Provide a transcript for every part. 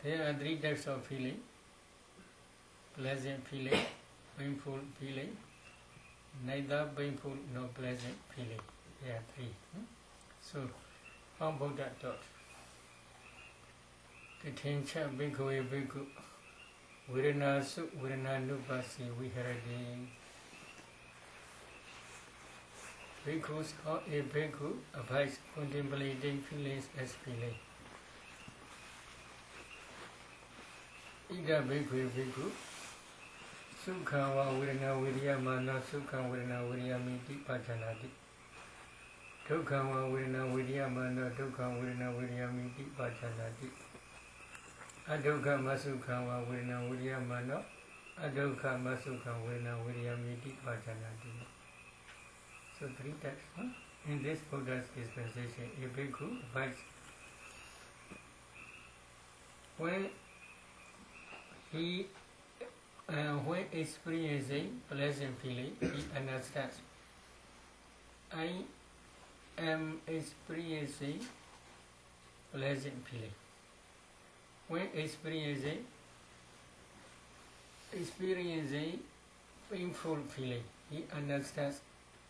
There are three types of feeling: pleasant feeling, painful feeling, neither painful nor pleasant feeling. There are three. So, how Buddha taught? Katincha bhikkhave bhikkhu viranasu virananupasi viharati. Bhikkhus or a bhikkhu abides contemplating feelings as feeling. Ida bhikkhave bhikkhu sukha va virana viryamana sukha virana viryamiti pajanati. Dukkha va virana viryamana dukkha virana viryamiti pajanati. Adukkha masukha va virana viryamana adukkha masukha virana viryamiti pajanati. So three types. In this Buddha's dispensation, a bhikkhu abides when experiencing pleasant feeling, he understands. I am experiencing pleasant feeling. When experiencing painful feeling, he understands.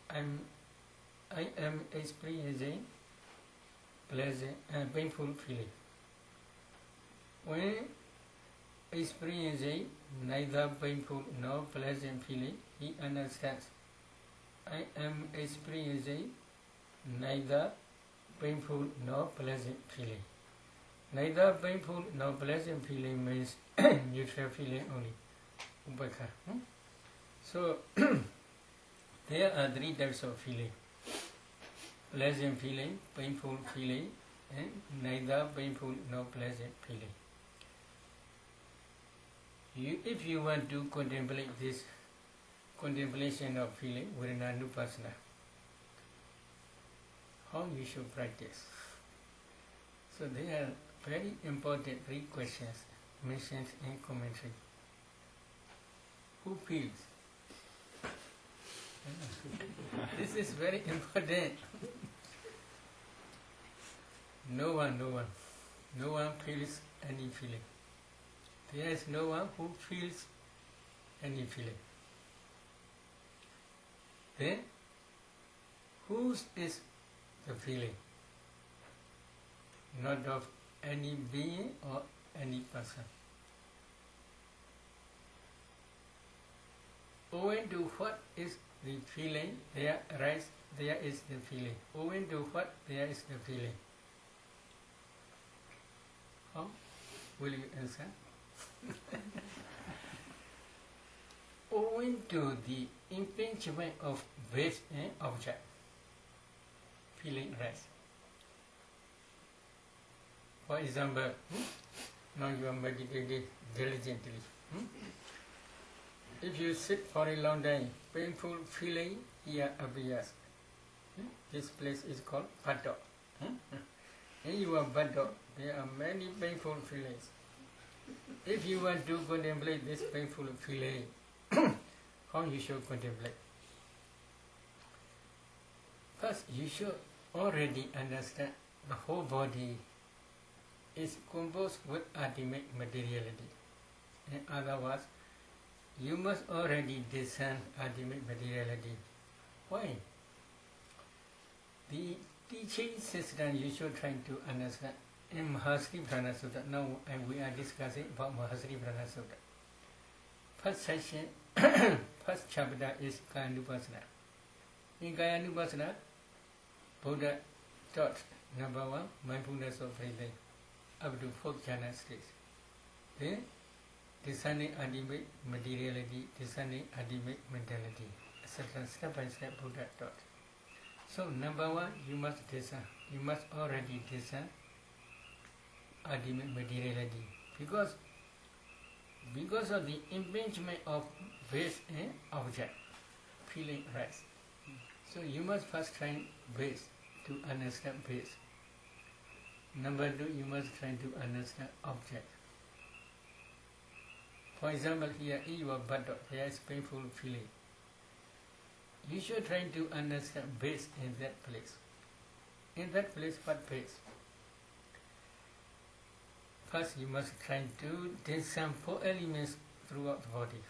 I am experiencing pleasant and painful feeling. When experiencing neither painful nor pleasant feeling, he understands. I am experiencing neither painful nor pleasant feeling. Neither painful nor pleasant feeling means neutral feeling only. Upekha. So, there are three types of feeling: pleasant feeling, painful feeling, and neither painful nor pleasant feeling. If you want to contemplate this contemplation of feeling, Virananupasana, how you should practice? So there are very important three questions mentioned in commentary. Who feels? This is very important. No one feels any feeling. There is no one who feels any feeling. Then, whose is the feeling? Not of any being or any person. Owing to what is the feeling, there is the feeling. Owing to what there is the feeling. How will you answer? Owing to the impingement of base and object, feeling arises. For example, now you are meditating diligently. If you sit for a long time, painful feeling here appears. This place is called buttock. In your buttock, there are many painful feelings. If you want to contemplate this painful feeling, how you should contemplate? First, you should already understand the whole body is composed with ultimate materiality. In other words, you must already discern ultimate materiality. Why? The teaching system you should try to understand. In Mahasri Prana Sutta, now we are discussing about Mahasri Prana Sutta. First section, first chapter is Kayanupasana. In Kayanupasana, Buddha taught number one, mindfulness of breathing, up to 4th jhana stage. Then, discerning ultimate materiality, discerning ultimate mentality, etc. Step by step Buddha taught. So, number one, you must discern. You must already discern ultimate materiality, because of the impingement of base and object, feeling arises. So you must first try base to understand base. Number two, you must try to understand object. For example, here in your buttock, there is painful feeling. You should try to understand base in that place. In that place, what base? First, you must try to discern 4 elements throughout the body.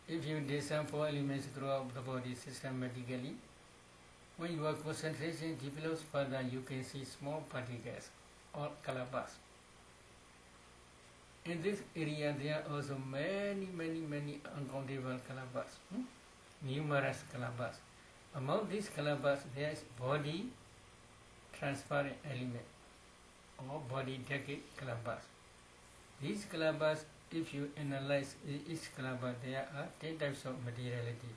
If you discern 4 elements throughout the body systematically, when your concentration develops further, you can see small particles or color bars. In this area, there are also many uncountable color bars, numerous color bars. Among these color bars, there is body transparent element or body decade color bars. These color bars, if you analyze each color bar, there are 10 types of materiality: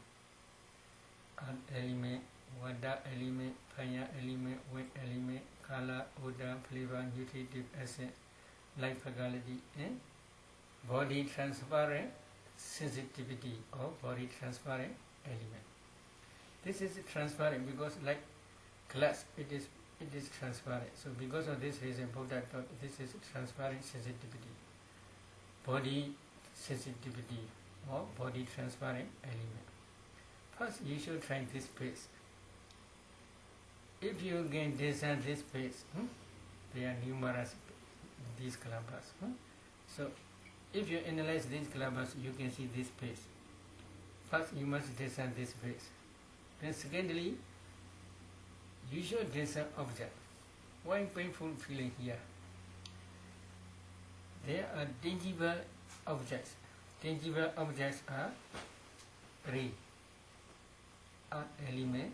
earth element, water element, fire element, wind element, color, odor, flavor, nutritive acid, light faculty, and body transparent sensitivity or body transparent element. This is transparent because, like glass, it is transparent. So because of this reason, Buddha taught this is transparent sensitivity, body sensitivity or body transparent element. First, you should try this paste. If you can design this paste, there are numerous these color bars. So if you analyze these color bars, you can see this paste. First, you must design this paste. Then secondly, you should design object. Why painful feeling here? There are tangible objects. Tangible objects are 3: earth element,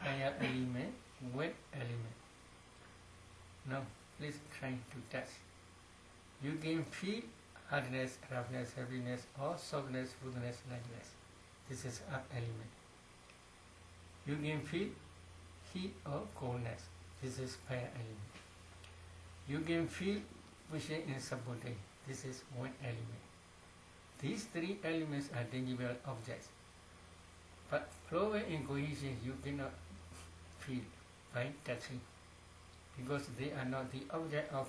fire element, wind element. Now, please try to touch. You can feel hardness, roughness, heaviness, or softness, smoothness, lightness. This is earth element. You can feel heat or coldness. This is fire element. You can feel pushing and supporting. This is wind element. These 3 elements are tangible objects. But flow and cohesion you cannot feel by touching, because they are not the object of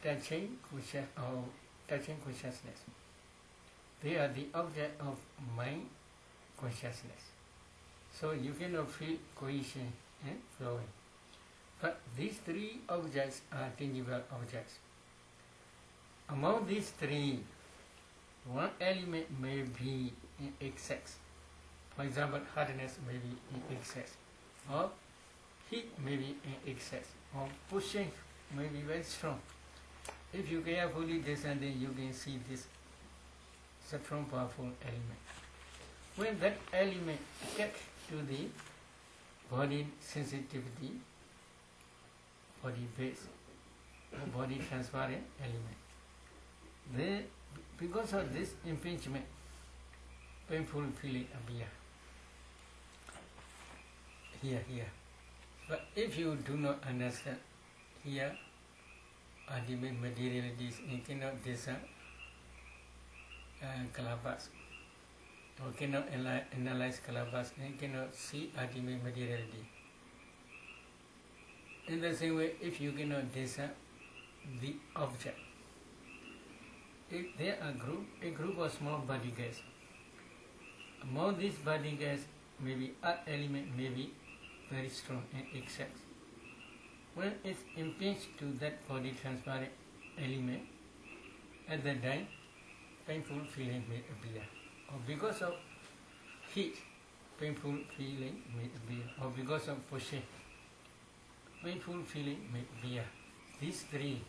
touching consciousness. They are the object of mind consciousness. So you cannot feel cohesion and flowing. But these 3 objects are tangible objects. Among these 3, one element may be in excess. For example, hardness may be in excess, or heat may be in excess, or pushing may be very strong. If you carefully descend, then you can see this strong, powerful element. When that element gets to the body sensitivity, body base, or body transparent element, then because of this impingement, painful feeling appear here. But if you do not understand here ultimate materialities, you cannot discern kalabas, or cannot analyze kalabas, and cannot see ultimate materiality. In the same way, if you cannot discern the object, if there are a group of small body gas, among these body gas, maybe earth element may be very strong and excess. When it's impinged to that body transparent element, at that time, painful feeling may appear. Or because of heat, painful feeling may appear. Or because of pushing, painful feeling may appear. These 3.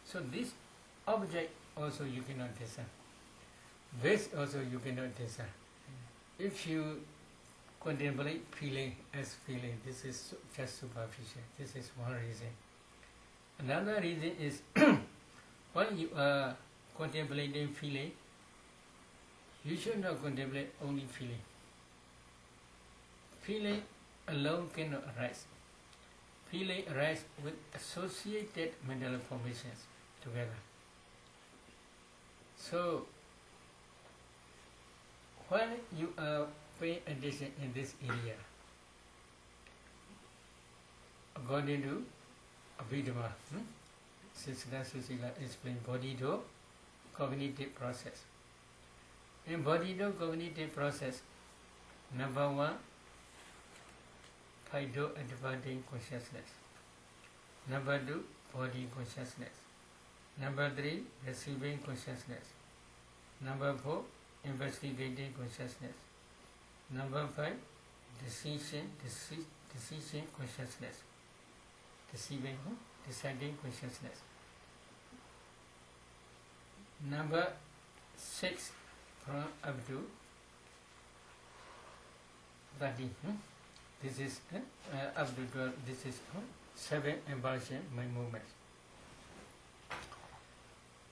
So this object also you cannot discern. This also you cannot discern. If you contemplate feeling as feeling, this is just superficial. This is one reason. Another reason is when you are contemplating feeling, you should not contemplate only feeling. Feeling alone cannot arise. Feeling arises with associated mental formations together. So, when you are paying attention in this area, according to Abhidhamma, Siddhanta Susila explained body-do cognitive process. In body-do cognitive process, number 1, Phaido advancing consciousness. Number 2, body consciousness. Number 3, receiving consciousness. Number 4, investigating consciousness. Number 5, decision consciousness. Deciding consciousness. Number 6 from up to 30. This is up to 12. This is 7 impulsion, my movements.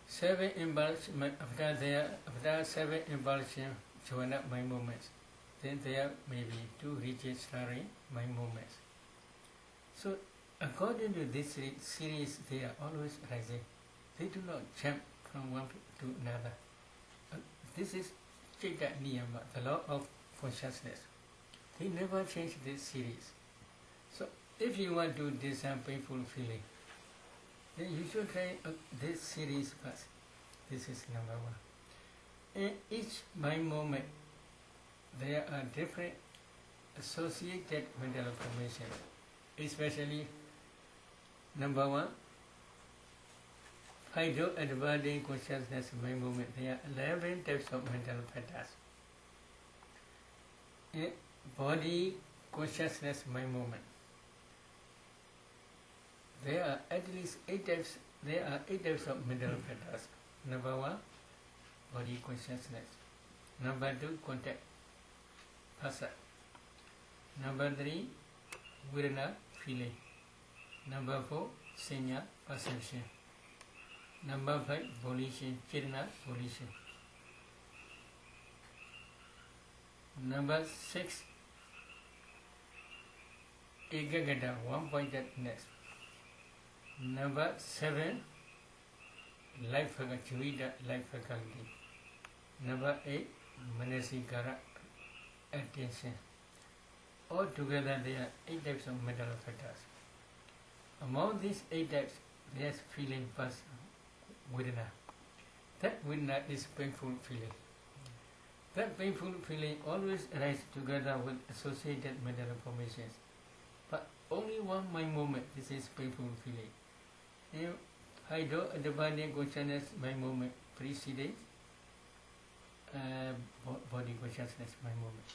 7 impulsion, after 7 impulsion, join up my movements. Then there may be 2 registering my movements. So according to this series, they are always rising. They do not jump from one to another. This is Chitta Niyama, the law of consciousness. They never change this series. So if you want to do some painful feeling, then you should try this series first. This is number 1. In each mind moment, there are different associated mental formations, especially number 1, hydro-advancing consciousness mind moment. There are 11 types of mental patterns. In body consciousness mind moment, there are at least 8 types. There are 8 types of mental patterns. Number 1, body consciousness. Number 2, contact, phassa. Number 3, vedana, feeling. Number 4, sanya, perception. Number 5, volition, chirana, volition. Number 6, ekagata, one-pointedness. Number 7, life faculty, life faculty. Number 8, manasikara, attention. All together there are 8 types of mental factors. Among these 8 types, there is feeling first, vedana. That vedana is painful feeling. That painful feeling always arises together with associated mental formations. But only one mind moment, this is painful feeling. In hydro-advancing consciousness mind moment preceding body consciousness mind moment.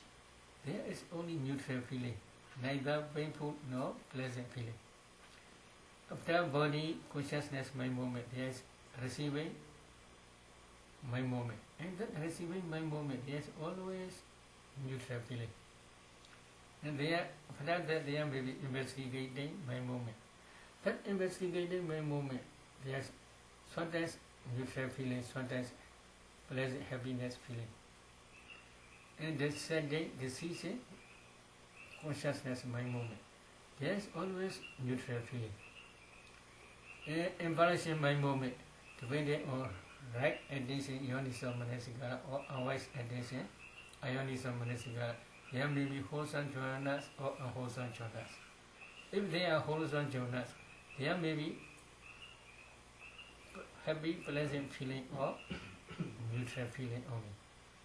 There is only neutral feeling, neither painful nor pleasant feeling. After body consciousness mind moment, there is receiving mind moment. And that receiving mind moment, there is always neutral feeling. And there, after that, there may be investigating mind moment. That investigating mind moment, there is sometimes neutral feeling, sometimes pleasant happiness feeling. And deciding decision consciousness mind moment, there is always neutral feeling. Impulsion mind moment, depending on right attention, yoniso manasikara, or unwise attention, ayoniso manasikara, there may be wholesome jhanas or unwholesome jhanas. If they are wholesome jhanas, there may be happy, pleasant feeling or neutral feeling only.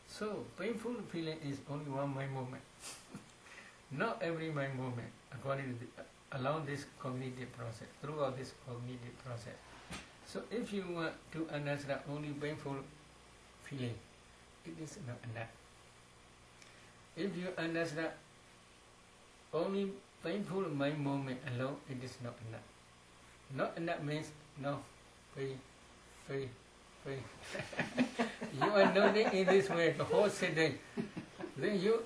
So, painful feeling is only one mind moment. Not every mind moment, according to along this cognitive process, throughout this cognitive process. So, if you want to understand only painful feeling, it is not enough. If you understand only painful mind moment alone, it is not enough. Not enough means no, pain. You are nodding in this way the whole sitting. Then you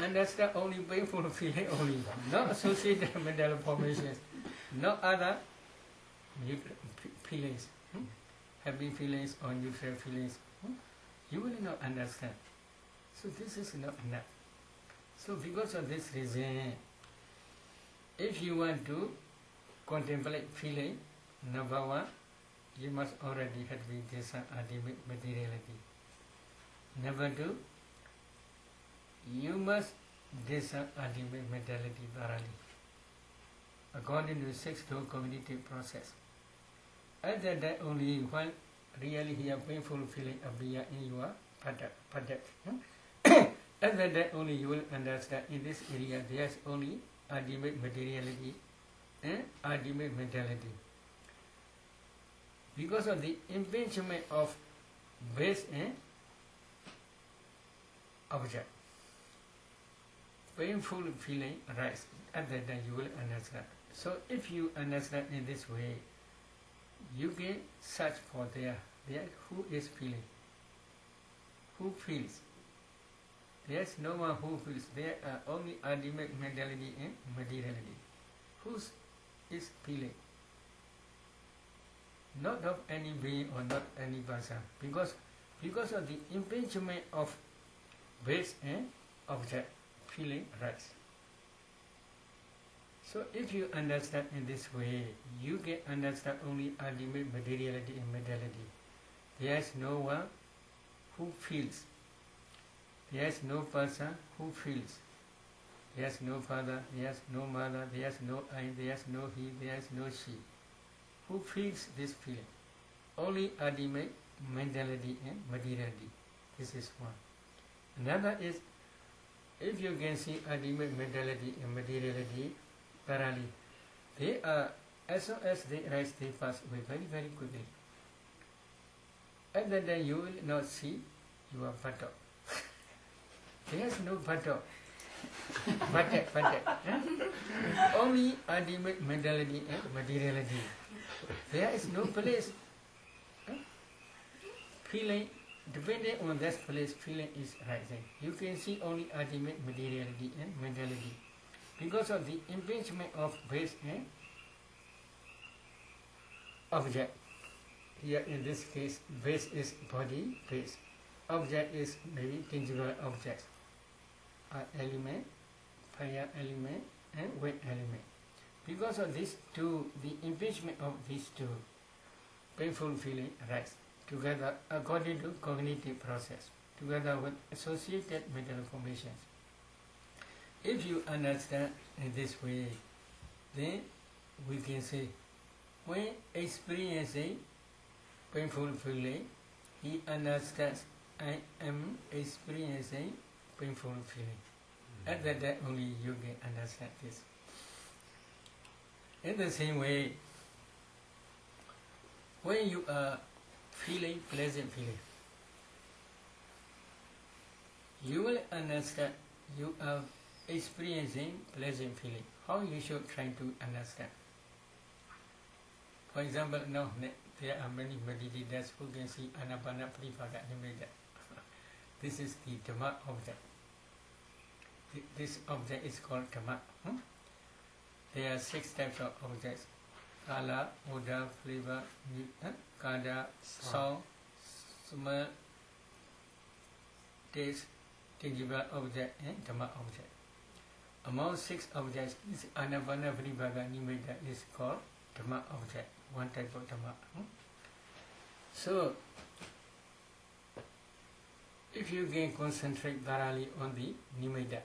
understand only painful feeling only, not associated mental formations, no other feelings, happy feelings or neutral feelings. You will not understand. So this is not enough. So because of this reason, if you want to contemplate feeling, number 1, you must already have this ultimate materiality. Number 2, you must discern ultimate mentality thoroughly, according to 6-door cognitive process. At that time only, when really here painful feeling appear in your padat. At that time only you will understand in this area there is only ultimate materiality and ultimate mentality. because of the impingement of base and object. Painful feeling arises. At that time you will understand. So if you understand in this way, you can search for there who is feeling, who feels. There is no one who feels. There are only ultimate mentality and materiality. Who is feeling? Not of any being or not any person. Because of the impingement of base and object, feeling arises. So if you understand in this way, you can understand only ultimate materiality and mentality. There is no one who feels. There is no person who feels. There is no father, there is no mother, there is no I, there is no he, there is no she. Who feels this feeling? Only ultimate mentality and materiality. This is one. Another is, if you can see ultimate mentality and materiality thoroughly, they are, as soon as they arise, they pass away very, very quickly. At that time you will not see your buttock. There is no buttock. Only ultimate mentality and materiality. There is no place. Feeling, depending on that place, feeling is rising. You can see only ultimate materiality and mentality. Because of the impingement of base and object. Here in this case, base is body, base. Object is maybe tangible objects. Element, fire element, and weight element. Because of these two, the impingement of these two, painful feeling arises together according to cognitive process, together with associated mental formations. If you understand in this way, then we can say, when experiencing painful feeling, he understands, I am experiencing painful feeling. At that time only you can understand this. In the same way, when you are feeling pleasant feeling, you will understand you are experiencing pleasant feeling. How you should try to understand. For example, now there are many meditators who can see Anapana Paripaga Nimitta. This is the Dhamma object. This object is called Dhamma. There are 6 types of objects: Kala, odor, flavor, kada, sound, smell, taste, tangible object, and Dhamma object. Among 6 objects, this Anapana Paripaga Nimitta is called Dhamma object, one type of Dhamma. So, if you can concentrate thoroughly on the Nimitta,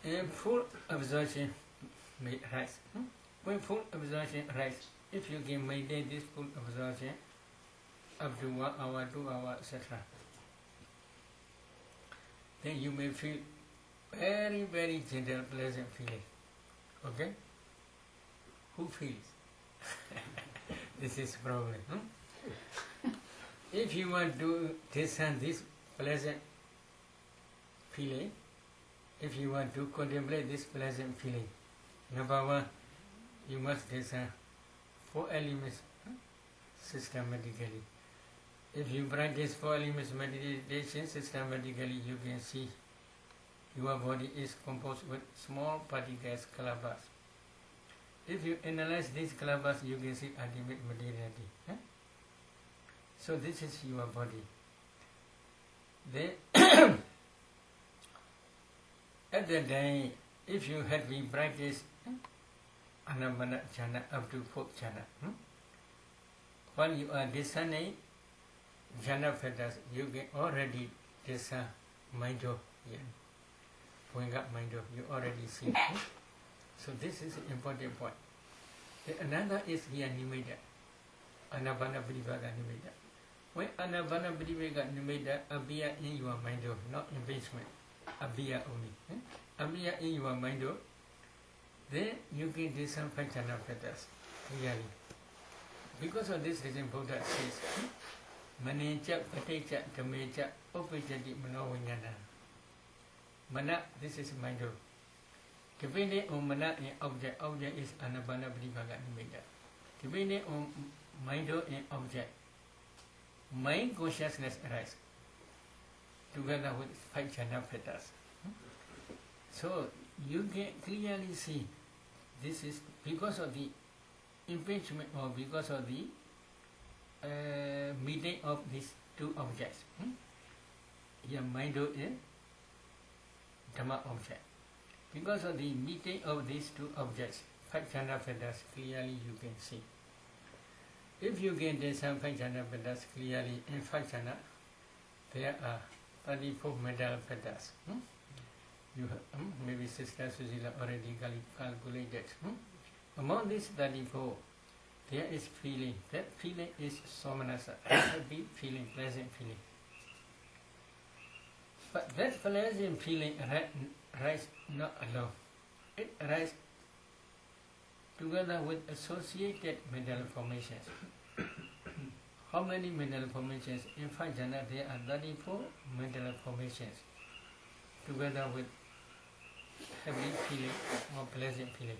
a full absorption may arise. When full absorption arises, if you can maintain this full absorption up to 1 hour, 2 hours, etc., then you may feel very, very gentle, pleasant feeling. Okay? Who feels? This is problem. If you want to discern this pleasant feeling, if you want to contemplate this pleasant feeling, number 1, you must discern 4 elements systematically. If you practice 4 elements meditation systematically, you can see your body is composed with small particles, clusters. If you analyze these clusters, you can see ultimate materiality. So this is your body. Then, at the day, if you had been practiced Anapana jhana up to 4th jhana, while you are discerning jhana factors, you can already discern mind of going up mind of, you already see. So this is an important point. Another is here Nimitta, Anapana Paripaga Nimitta. When Anapana Paripaga Nimitta appear in your mind, not impingement, appear only. Appear in your mind, then you get this some jhana fetters, clearly. Because of this reason, Buddha says, Manecha, Patecha, Tamecha, Opejati, Manovinyana. Mana, this is mind. Depending on mana and object is Anabana Brivaka Nimeda. Depending on mind and object, mind consciousness arises together with 5 jhana fetters. So you can clearly see this is because of the impingement or because of the meeting of these 2 objects. Here mind is Dhamma object. Because of the meeting of these 2 objects, 5 jhana fetters clearly you can see. If you can get some 5 jhana fetters clearly in 5 jhana, there are 34 mental fetters. You have, maybe Sister Susila already calculated. Among these 34, there is feeling. That feeling is somanasa, happy feeling, pleasant feeling. But that pleasant feeling arises not alone. It arises together with associated mental formations. How many mental formations? In 5 jhana there are 34 mental formations together with happy feeling or pleasant feeling.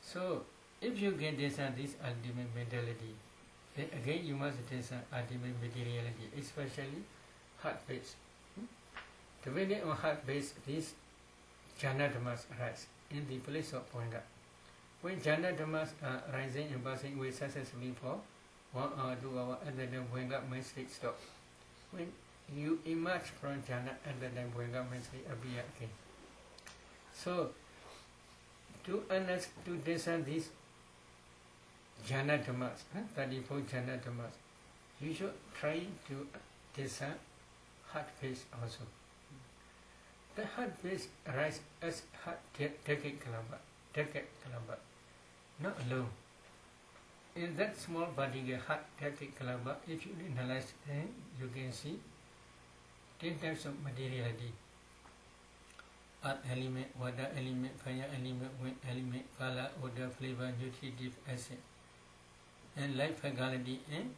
So, if you get this ultimate mentality, then again you must this ultimate materiality, especially heart-based. Depending on heart-based, these jhana dhammas arise in the place of pointer. When jhana dhammas are rising and passing away successfully for 1 hour, 2 hours, and then Bhoenga mind state stop. When you emerge from jhana, and then Bhoenga mind state appear again. So, to discern these jhana dhammas, 34 jhana dhammas, you should try to discern heart phase also. The heart phase arises as heart decade kalamba, not alone. In that small particular heart decade kalamba, if you analyze, then you can see 10 types of materiality. Earth element, water element, fire element, wind element, color, odor, flavor, nutritive acid, and life faculty and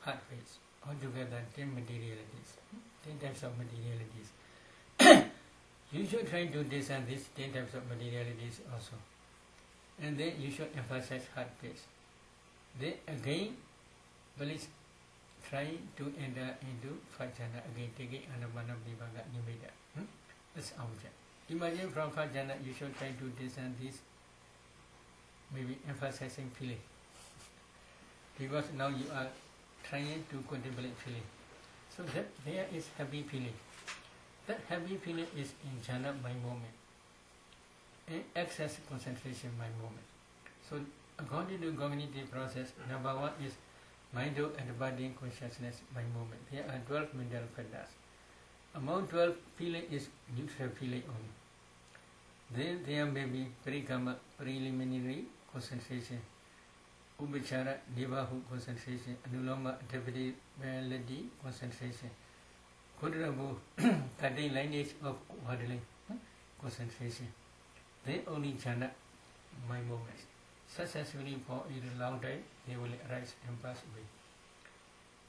heart phase. Altogether 10 materialities, 10 types of materialities. You should try to discern these 10 types of materialities also. And then you should emphasize heart phase. Then again, please try to enter into 5 jhana again, taking Anapana Vibhaga Nimitta. That's object. Imagine from 5 jhana you should try to discern this, maybe emphasizing feeling. Because now you are trying to contemplate feeling. So that there is happy feeling. That happy feeling is in jhana mind moment. And excess concentration mind moment. So according to cognitive process, number 1 is mind and body consciousness mind moment. There are 12 mental fetters. Among 12, feeling is neutral feeling only. Then there may be parikama, preliminary concentration, upachara, nivahu concentration, anuloma, adaptability concentration, kudrabu, cutting lineage of waddling concentration. Then only jhana, my moments. Successfully for a long time, they will arise and pass away.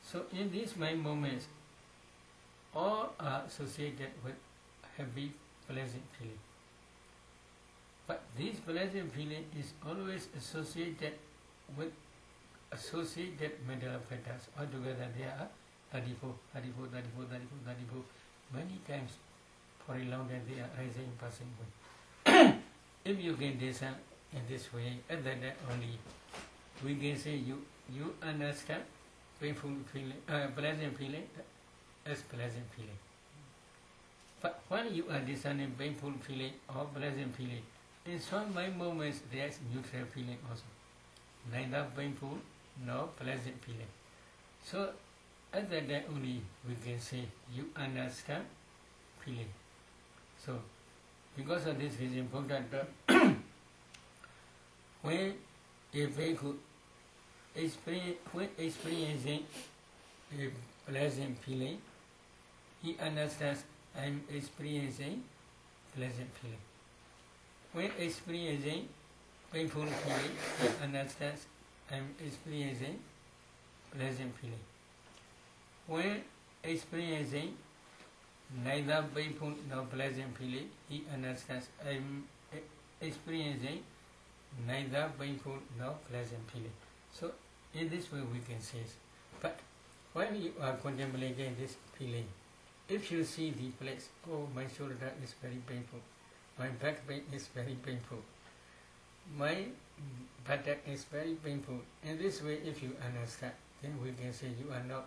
So in these mind moments, all are associated with happy, pleasant feeling. But this pleasant feeling is always associated with associated mental fetters. Altogether there are 34. Many times for a long time they are rising and passing away. If you can discern in this way, at that only we can say you understand painful feeling, pleasant feeling as pleasant feeling. But when you are discerning painful feeling or pleasant feeling, in some mind moments there is neutral feeling also, neither painful nor pleasant feeling. So at that time only we can say you understand feeling. So because of this reason, when a bhikkhu when experiencing a pleasant feeling, he understands I am experiencing pleasant feeling. When experiencing painful feeling, he understands I'm experiencing pleasant feeling. When experiencing neither painful nor pleasant feeling, he understands I'm experiencing neither painful nor pleasant feeling. So in this way we can say it. But when you are contemplating this feeling, if you see the place, oh, my shoulder is very painful, my back pain is very painful, my buttock is very painful. In this way, if you understand, then we can say you are not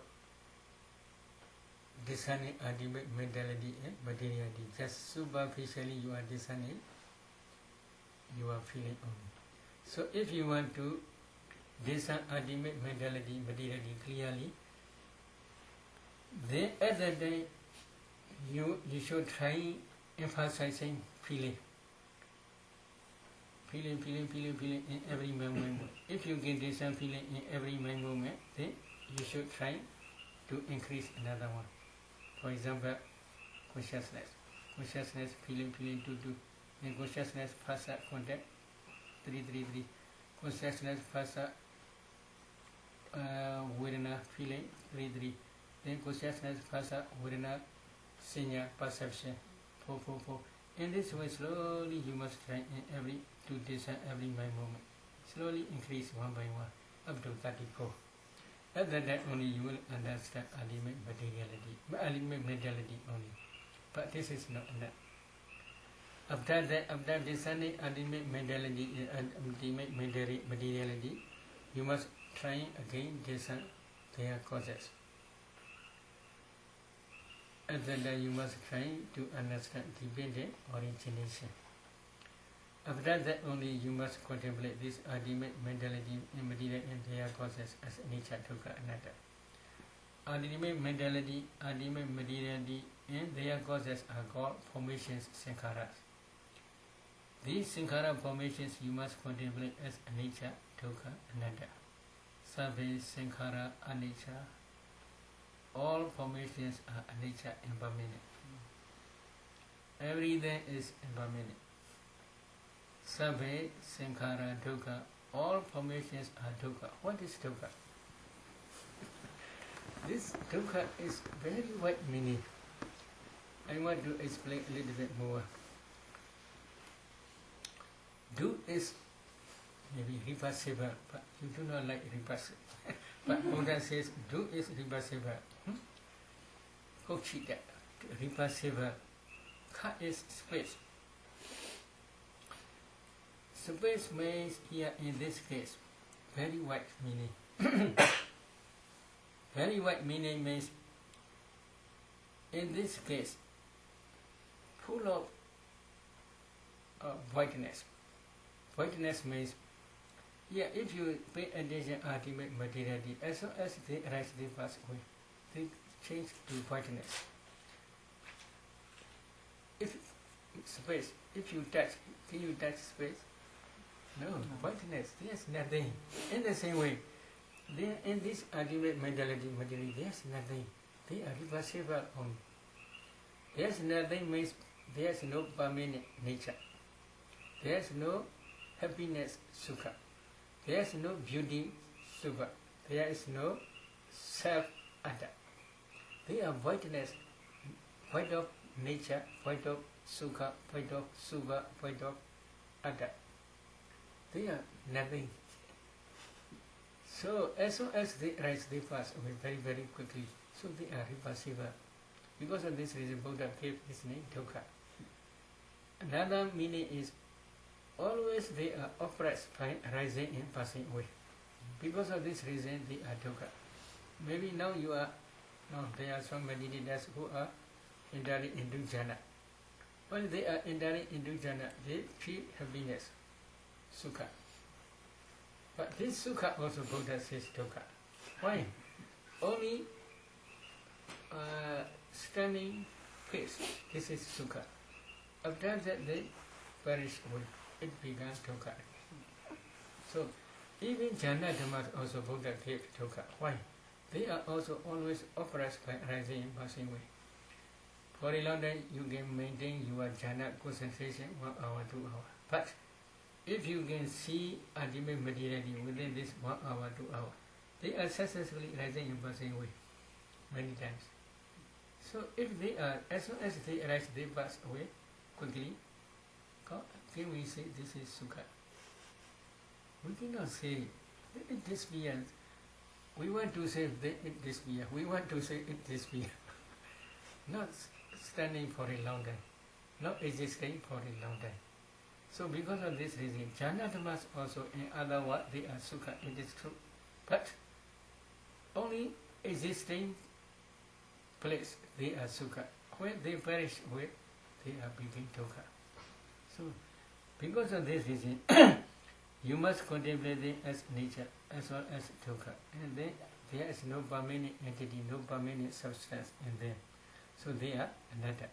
discerning ultimate mentality and materiality. Just superficially you are discerning, you are feeling only. So if you want to discern ultimate mentality, materiality clearly, then at that day you should try emphasizing feeling. Feeling in every moment. If you get discern feeling in every moment, then you should try to increase another one. For example, consciousness, feeling, 2, then consciousness, phasa, contact, 3, consciousness, phasa, vedana, feeling, 3, then consciousness, phasa, vedana, senya, perception, 4. In this way, slowly you must try in every to discern every moment. Slowly increase one by one up to 34. After that only you will understand ultimate materiality, ultimate mentality only. But this is not enough. After that, after discerning ultimate mentality and ultimate materiality, you must try again discern their causes. After that you must try to understand dependent origination. After that only you must contemplate this ultimate mentality and material and their causes as nature, dukkha, anatta. Ultimate mentality, ultimate materiality and their causes are called formations, sankharas. These sankhara formations you must contemplate as anicca, dukkha, anatta. Sabbe sankhara anicca. All formations are anicca, impermanent. Everything is impermanent. Sabbe sankhara dukkha. All formations are dukkha. What is dukkha? This dukkha is very wide meaning. I want to explain a little bit more. Do is maybe reversible, but you do not like reversible. But Buddha says do is reversible. Kochita, reversible. Ka is space. Space means here in this case very wide meaning. Very wide meaning means in this case full of whiteness. Whiteness means, if you pay attention to ultimate materiality, as soon as they arise, they pass away. They change to whiteness. If space, if you touch, can you touch space? No, whiteness, there's nothing. In the same way, in this ultimate mentality, there's nothing. They are reversible only. There's nothing means there's no permanent nature. There's no happiness, sukha. There's no beauty, sukha. There is no self, atta. They are voidness, void of nature, void of sukha, void of sukha, void of atta. They are nothing. So as soon as they rise, they pass away very, very quickly. So they are reversible. Because of this reason, Buddha gave his name dukkha. Another meaning is always they are oppressed by rising and passing away. Because of this reason, they are dukkha. Maybe now there are some meditators who are entering into jhana. When they are entering into jhana, they feel happiness, sukha. But this sukha also Buddha says dukkha. Why? Only standing face, this is sukha. After that they perish away. It becomes dukkha. So even jhana dhammas also Buddha gave dukkha. Why? They are also always oppressed by rising and passing away. For a long time, you can maintain your jhana concentration 1 hour, 2 hours. But if you can see ultimate materiality within this 1 hour, 2 hours, they are successfully rising in passing away many times. So if they are, as soon as they arise, they pass away quickly. Can we say this is sukha? We cannot say it disappears. We want to say that it disappears. We want to say it disappears. Not standing for a long time, not existing for a long time. So because of this reason, Janatamas also in other words they are sukha, it is true. But only existing place they are sukha. When they perish away, they are becoming dukkha. So because of this reason, you must contemplate them as nature as well as dukkha. And then there is no permanent entity, no permanent substance in them. So they are anatta.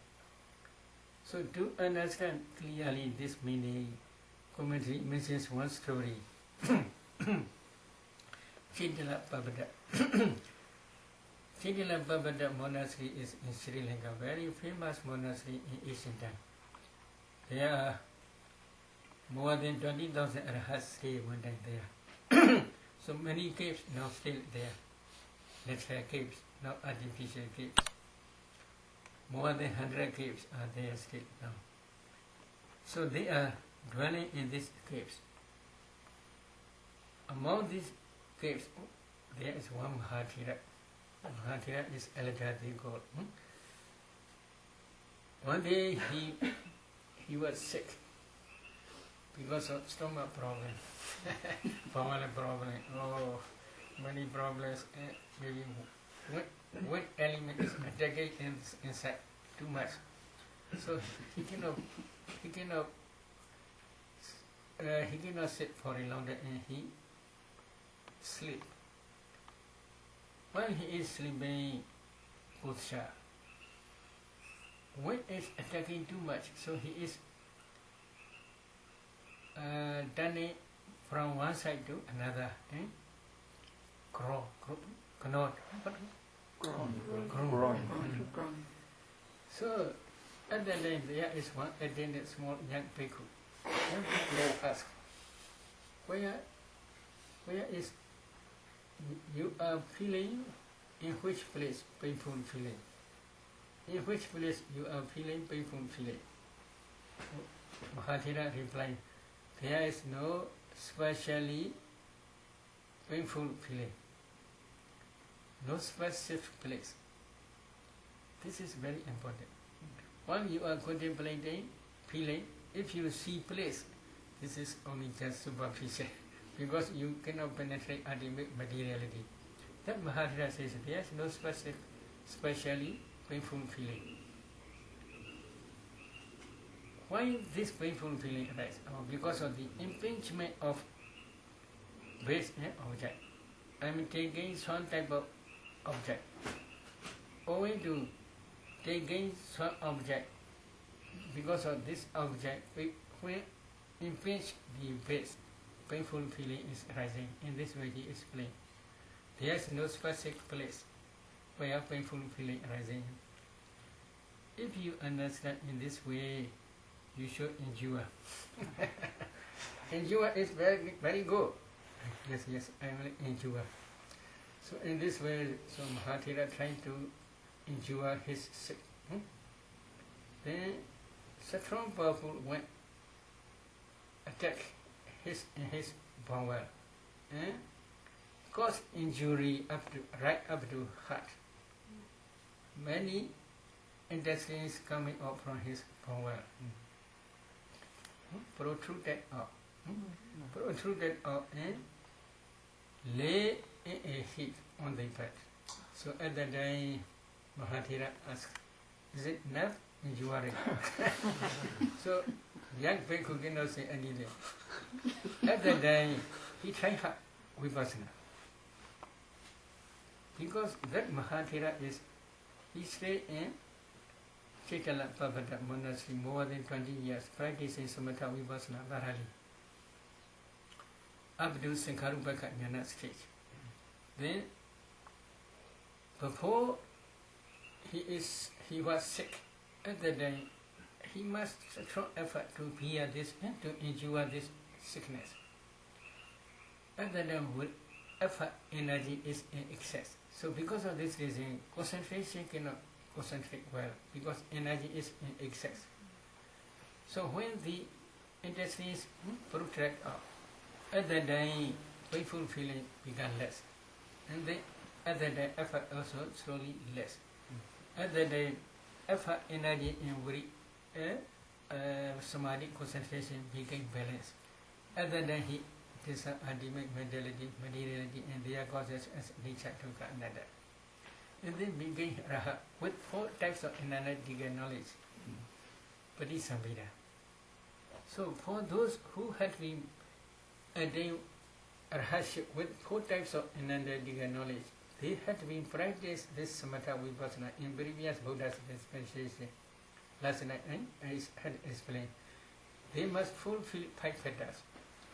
So to understand clearly this meaning, commentary mentions one story. Chitala Babada. Chitala Babada monastery is in Sri Lanka, very famous monastery in ancient time. There are more than 20,000 arahats stay one time there. So many caves now still there. Natural caves, not artificial caves. More than 100 caves are there still now. So they are dwelling in these caves. Among these caves, there is one Mahathira. Mahathira is elderly god. One day he was sick because of stomach problem, bowel problem, many problems. Maybe one element is attacking inside too much, so he cannot sit for a long time, and he sleep. While he is sleeping, Kutsha, when it's attacking too much, so he is turning from one side to another. So at that time there is one attendant small young bhikkhu. They ask, where is you are feeling, in which place painful feeling? In which place you are feeling painful feeling? Mahathira replied, there is no specially painful feeling. No specific place. This is very important. While you are contemplating feeling, if you see place, this is only just superficial, because you cannot penetrate ultimate materiality. That Mahathira says there is no specific, specially painful feeling. Why this painful feeling arises? Because of the impingement of base object. I am taking some type of object. Owing to taking some object, because of this object, when impinge the base, painful feeling is rising. In this way he explained. There is no specific place where painful feeling rising. If you understand in this way, you should endure. Endure is very, very good. Yes, I will endure. So in this way, so Mahathira trying to endure his sick. Then strong powerful went attack his bowel, cause injury right up to heart. Many intestines coming out from his bowel, protruded out, and lay in a heap on the bed. So at that time, Mahathira asked, is it not injuring? So young bhikkhu cannot say anything. At that time, he tried hard vipassana. Because that Mahathira he stayed in Chitala Babada monastery more than 20 years, practicing Samatha Vipassana thoroughly, up to Sankharupaka Jnana stage. Then, before he was sick, at that time he must throw effort to bear this and to endure this sickness. At that time, with effort, energy is in excess. So because of this reason, concentration cannot concentrate well because energy is in excess. So when the intestines protract out, at that time painful feeling become less, and then at that time effort also slowly less. At that time effort, energy, and very samadhi concentration became balanced. At that time he this ultimate mentality, materiality, and their causes as nature to another. And then began raha with 4 types of analytical knowledge, Patisambhida. So for those who had been attained rahasya with 4 types of analytical knowledge, they had been practiced this samatha vipassana in previous Buddha's dispensation. Last night I had explained. They must fulfill 5 fetters.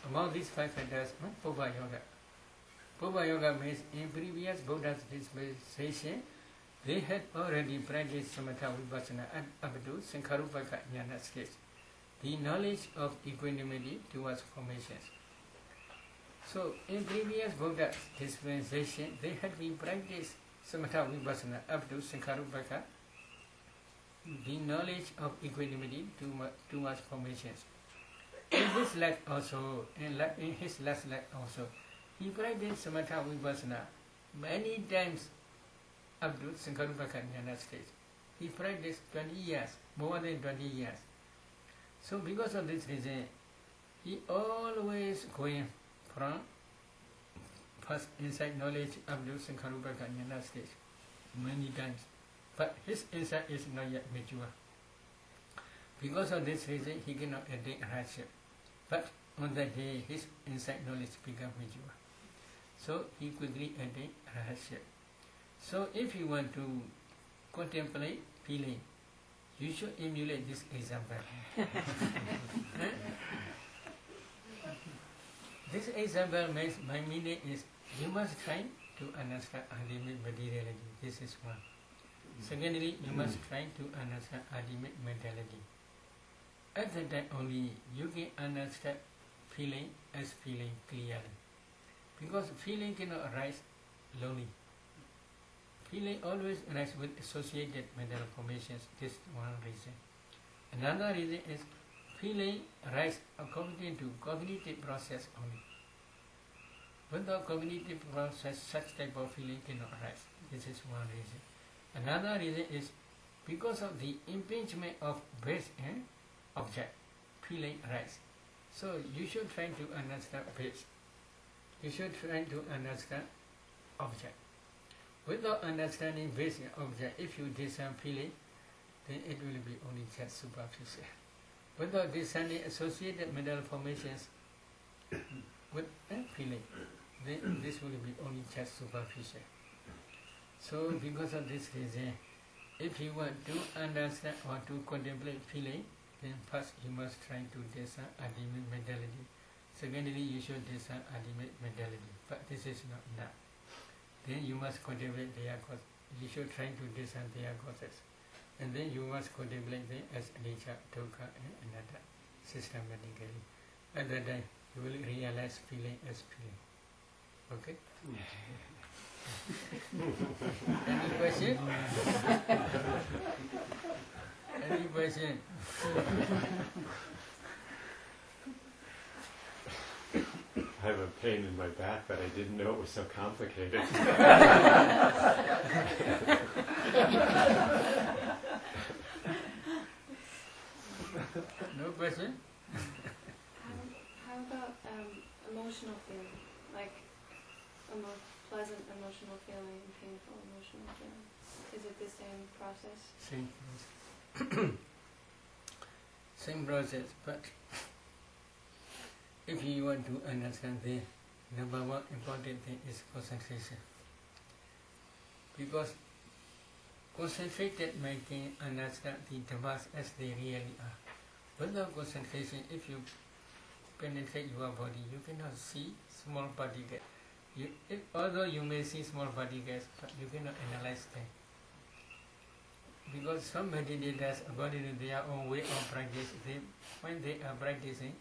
Among these 5 fetters, Pubbā Yoga. Pubbā Yoga means in previous Buddha's dispensation, they had already practiced samatha vipassana up to Sankharuppaka jnana stage, the knowledge of equanimity towards formations. So in previous Buddha's dispensation, they had been practiced samatha vipassana up to Sankharuppaka, the knowledge of equanimity towards formations. In his life also, in his last life also, he practiced samatha vipassana many times up to Sankharuppaka jnana stage. He practiced 20 years, more than 20 years. So because of this reason, he always going from first insight knowledge up to Sankharuppaka jnana stage many times. But his insight is not yet mature. Because of this reason, he cannot attain rahasya. But on that day, his insight knowledge became mature. So he quickly attained rahasya. So if you want to contemplate feeling, you should emulate this example. This example means my meaning is you must try to understand ultimate materiality. This is one. Secondly, you must try to understand ultimate mentality. At that time only you can understand feeling as feeling clearly. Because feeling cannot arise lonely. Feeling always arises with associated mental formations. This is one reason. Another reason is feeling arises according to cognitive process only. Without cognitive process, such type of feeling cannot arise. This is one reason. Another reason is because of the impingement of base and object, feeling arise. So you should try to understand base. You should try to understand object. Without understanding base and object, if you discern feeling, then it will be only just superficial. Without discerning associated mental formations with feeling, then this will be only just superficial. So because of this reason, if you want to understand or to contemplate feeling, then first you must try to discern ultimate mentality. Secondly, you should discern ultimate mentality. But this is not enough. Then you must contemplate their cause. You should try to discern their causes. And then you must contemplate them as anicca, dukkha, and anatta systematically. At that time, you will realize feeling as feeling. Okay? Any question? Any question? I have a pain in my back, but I didn't know it was so complicated. No question? How about emotional feeling? Like pleasant emotional feeling, painful emotional feeling. Is it the same process? Same process. Same process, but if you want to understand the number one important thing is concentration. Because concentrated mind can understand the Dhammas as they really are. Without concentration, if you penetrate your body, you cannot see small particles. Although you may see small particles, but you cannot analyze them. because some meditators, according to their own way of practice, when they are practicing,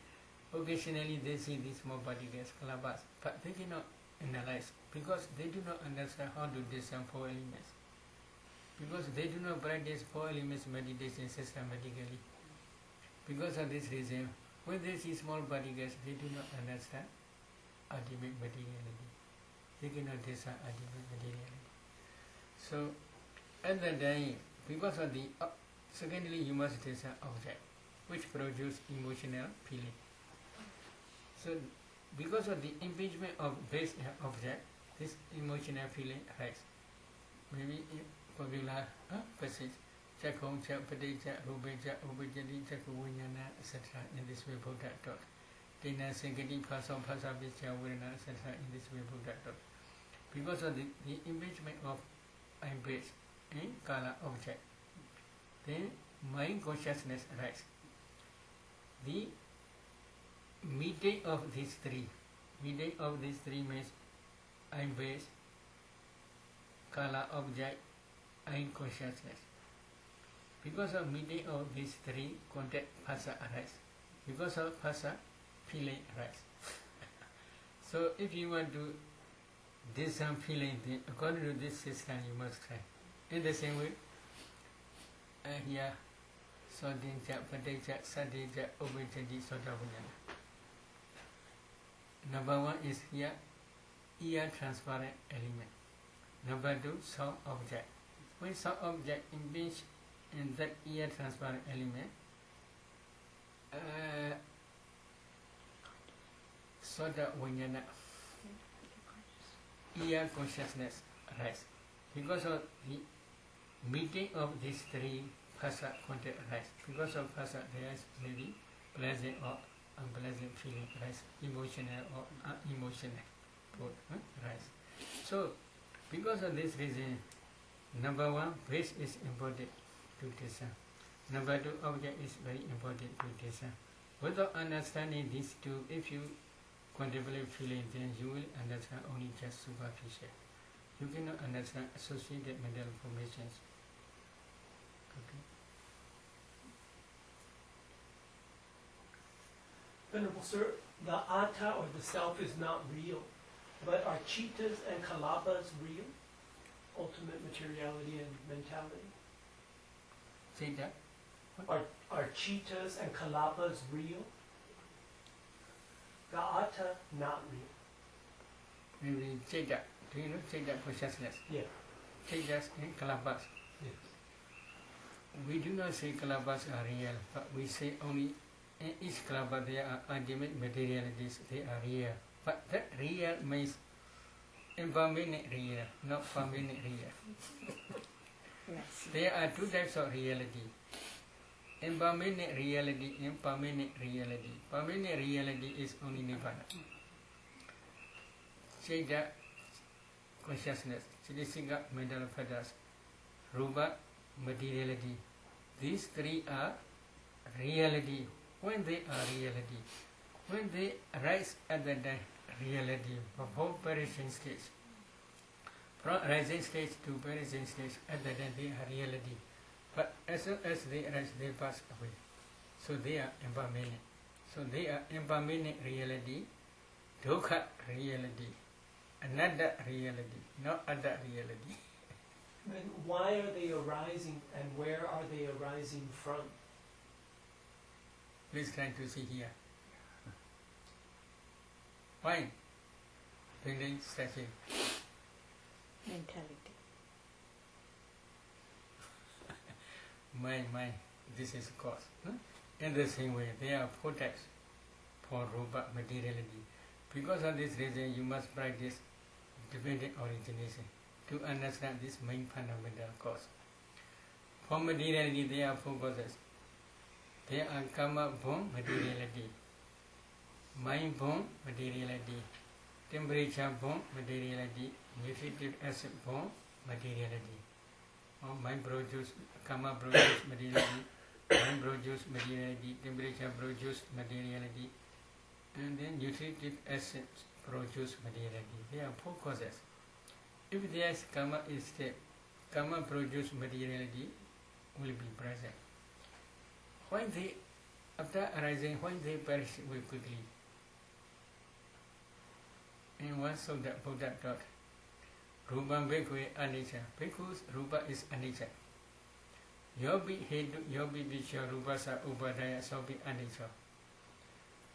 occasionally they see these small particles, kalabas, but they cannot analyze because they do not understand how to discern four elements. Because they do not practice four elements meditation systematically. Because of this reason, when they see small particles, they do not understand ultimate materiality. They cannot discern ultimate materiality. So, at that time, because of the secondly, you must discern object, which produce emotional feeling. So, because of the impingement of base object, this emotional feeling arises. Maybe popular passage, Chakong, Chapadicha, Rubeja, Ubijadi, Chakuvinyana, etc. In this way, Buddha taught. Dina Singati, Pasam, Pasabicha, Virana, etc. In this way, Buddha taught. Because of the impingement of base, kala object, then mind consciousness arises. The mediate of these three means I'm base, kala object, and consciousness. Because of mediate of these three, contact phasa arises. Because of phasa, feeling arises. So if you want to discern feeling, according to this system, you must try. In the same way, here, Sodinja, Padeja, Sadeja, Obejadi, Sodavunyana. Number one is here, ear transparent element. Number two, sound object. When sound object impinges in that ear transparent element, Sodavunyana, ear consciousness arises. Because of the meeting of these three phasa content arise. Because of phasa, there is maybe pleasant or unpleasant feeling arise, emotional or unemotional both arise. So, because of this reason, number one, base is important to discern. Number two, object is very important to discern. Without understanding these two, if you contemplate feeling, then you will understand only just superficial. You cannot understand associated mental formations. Okay. Venerable Sir, the atta or the self is not real, but are chittas and kalabas real? Ultimate materiality and mentality? Say that. Are chittas and kalabas real? The atta not real. Maybe Cheta. Do you know Cheta consciousness? Yeah. Chetas and Kalabas. Yes. We do not say Kalabas are real, but we say only in each Kalabas there are ultimate materialities, they are real. But that real means impermanent real, not permanent real. There are two types of reality. Impermanent reality and permanent reality. Permanent reality is only Nibbana. Cheta, consciousness, Chittasika, mental factors, Rupa, materiality. These three are reality. When they are reality, when they arise at the time, reality, before perishing stage. From rising stage to perishing stage, at the time they are reality. But as soon as they arise, they pass away. So they are impermanent. So they are impermanent reality, dukkha reality, anatta reality, not atta reality. Then why are they arising and where are they arising from? Please try to see here. Why? Feeling, stretching. Mentality. Mind, this is cause. In the same way, there are four types for rupa materiality. Because of this reason, you must practice dependent origination to understand this main fundamental cause. For materiality, there are four causes. There are karma born materiality, mind born materiality, temperature born materiality, nutritive acid born materiality. Mind produce, karma produce materiality, mind produce materiality, temperature produce materiality, and then nutritive acid produce materiality. There are four causes. If there is karma is there, karma produce materiality, will be present. When they, after arising, when they perish very quickly. And one so that Buddha taught, Rupam Bhikkhve anicca. Bhikkhu's Rupa is anicca. Yobi hedu, yobi vichya rupasa upadaya sobi anicca.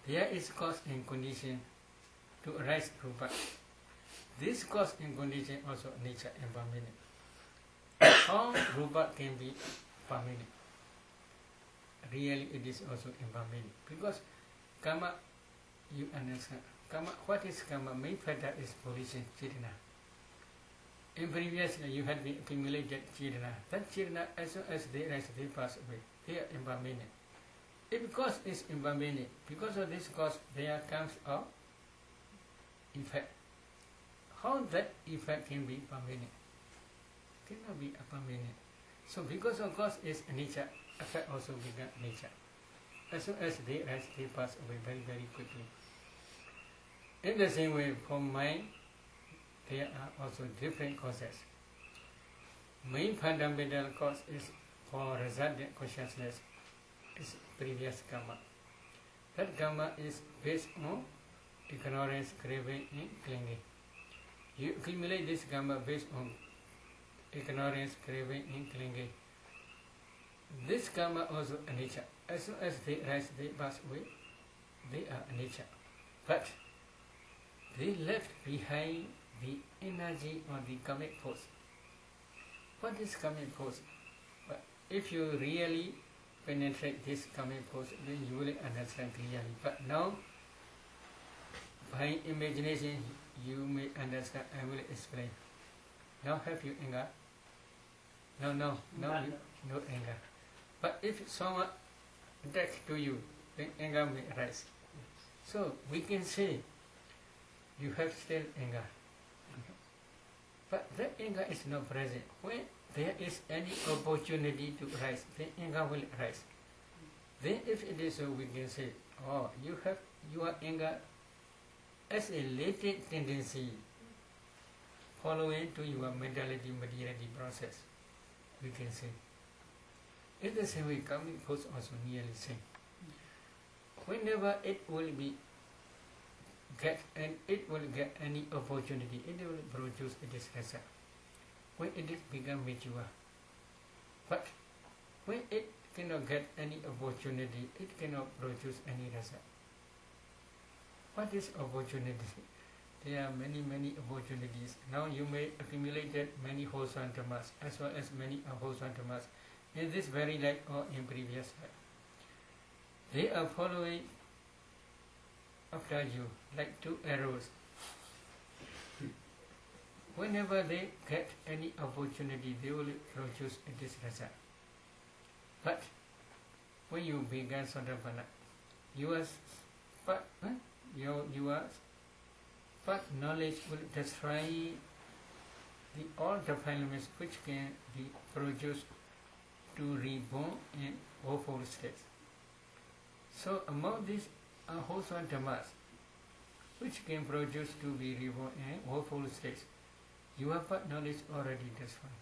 There is cause and condition to arise Rupa. This cause and condition also nature and permanent. How Rupa can be permanent? Really it is also impermanent. Because karma, you understand, karma, what is karma? Main factor is position, chirana. In previous you had been accumulated chirana. That chirana, as soon as they rise, they pass away. They are impermanent. If cause is impermanent, because of this cause there comes a effect. How that effect can be permanent? Cannot be permanent. So because of cause is nature, effect also become nature. As soon as they rise, they pass away very, very quickly. In the same way, for mind, there are also different causes. Main fundamental cause is for resultant consciousness is previous karma. That karma is based on ignorance, craving, and clinging. You accumulate this karma based on ignorance, craving, and clinging. This karma also anicca. As soon as they rise, they pass away. They are anicca. But they left behind the energy or the karmic force. What is karmic force? But if you really penetrate this karmic force, then you will understand clearly. But now, by imagination, you may understand. I will explain. Now have you anger? No, no anger. But if someone attacks to you, then anger may arise. So we can say you have still anger. But that anger is not present. When there is any opportunity to rise, then anger will arise. Then if it is so, we can say, oh, you have your anger as a latent tendency following to your mentality materiality process, we can say. In the same way, karmic force also nearly same. Whenever it will be get any opportunity, it will produce its result. When it is become mature. But when it cannot get any opportunity, it cannot produce any result. What is opportunity? There are many opportunities. Now you may accumulate many wholesome dhammas as well as many unwholesome dhammas in this very life or in previous life. They are following after you like two arrows. Whenever they get any opportunity, they will produce this result. But when you began Sotapanna, your knowledge will destroy all defilements which can be produced to reborn in awful states. So among these unwholesome dhammas which can produce to be reborn in awful states, your knowledge already destroyed.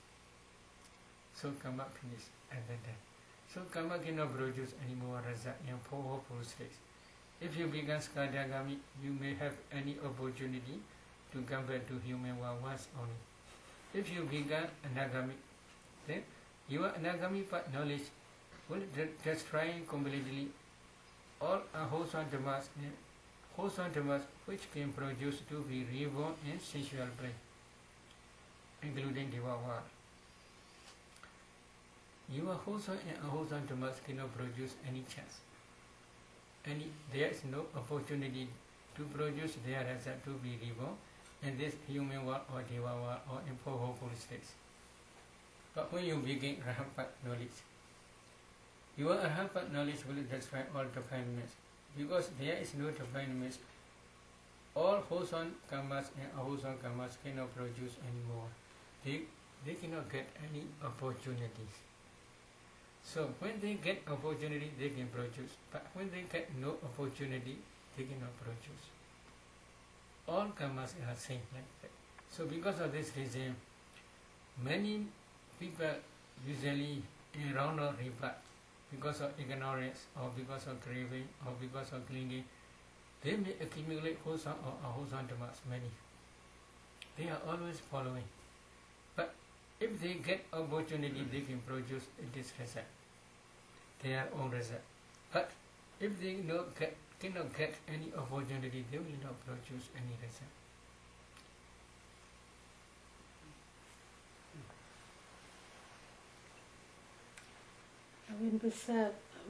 So karma finished at that time. So karma cannot produce any more result in four awful states. If you become Skadagami, you may have any opportunity to come back to human world once only. If you become Anagami, then your Anagami knowledge will destroy completely all unwholesome dhammas and wholesome dhammas which can produce to be reborn in sensual plane, including Deva world. Your wholesome and unwholesome dhammas cannot produce any chance. There is no opportunity to produce their result to be reborn in this human world or Deva world or in four wholesome states. But when you begin Arhat knowledge, your Arhat knowledge will destroy all defilements, because there is no defilements. All wholesome karmas and unwholesome karmas cannot produce anymore. They cannot get any opportunities. So when they get opportunity, they can produce. But when they get no opportunity, they cannot produce. All karmas are same like that. So because of this reason, many people usually around a river because of ignorance or because of craving or because of clinging, they may accumulate wholesome or unwholesome dhammas, many. They are always following. But if they get opportunity, they can produce this result, their own result. But if they cannot get any opportunity, they will not produce any result.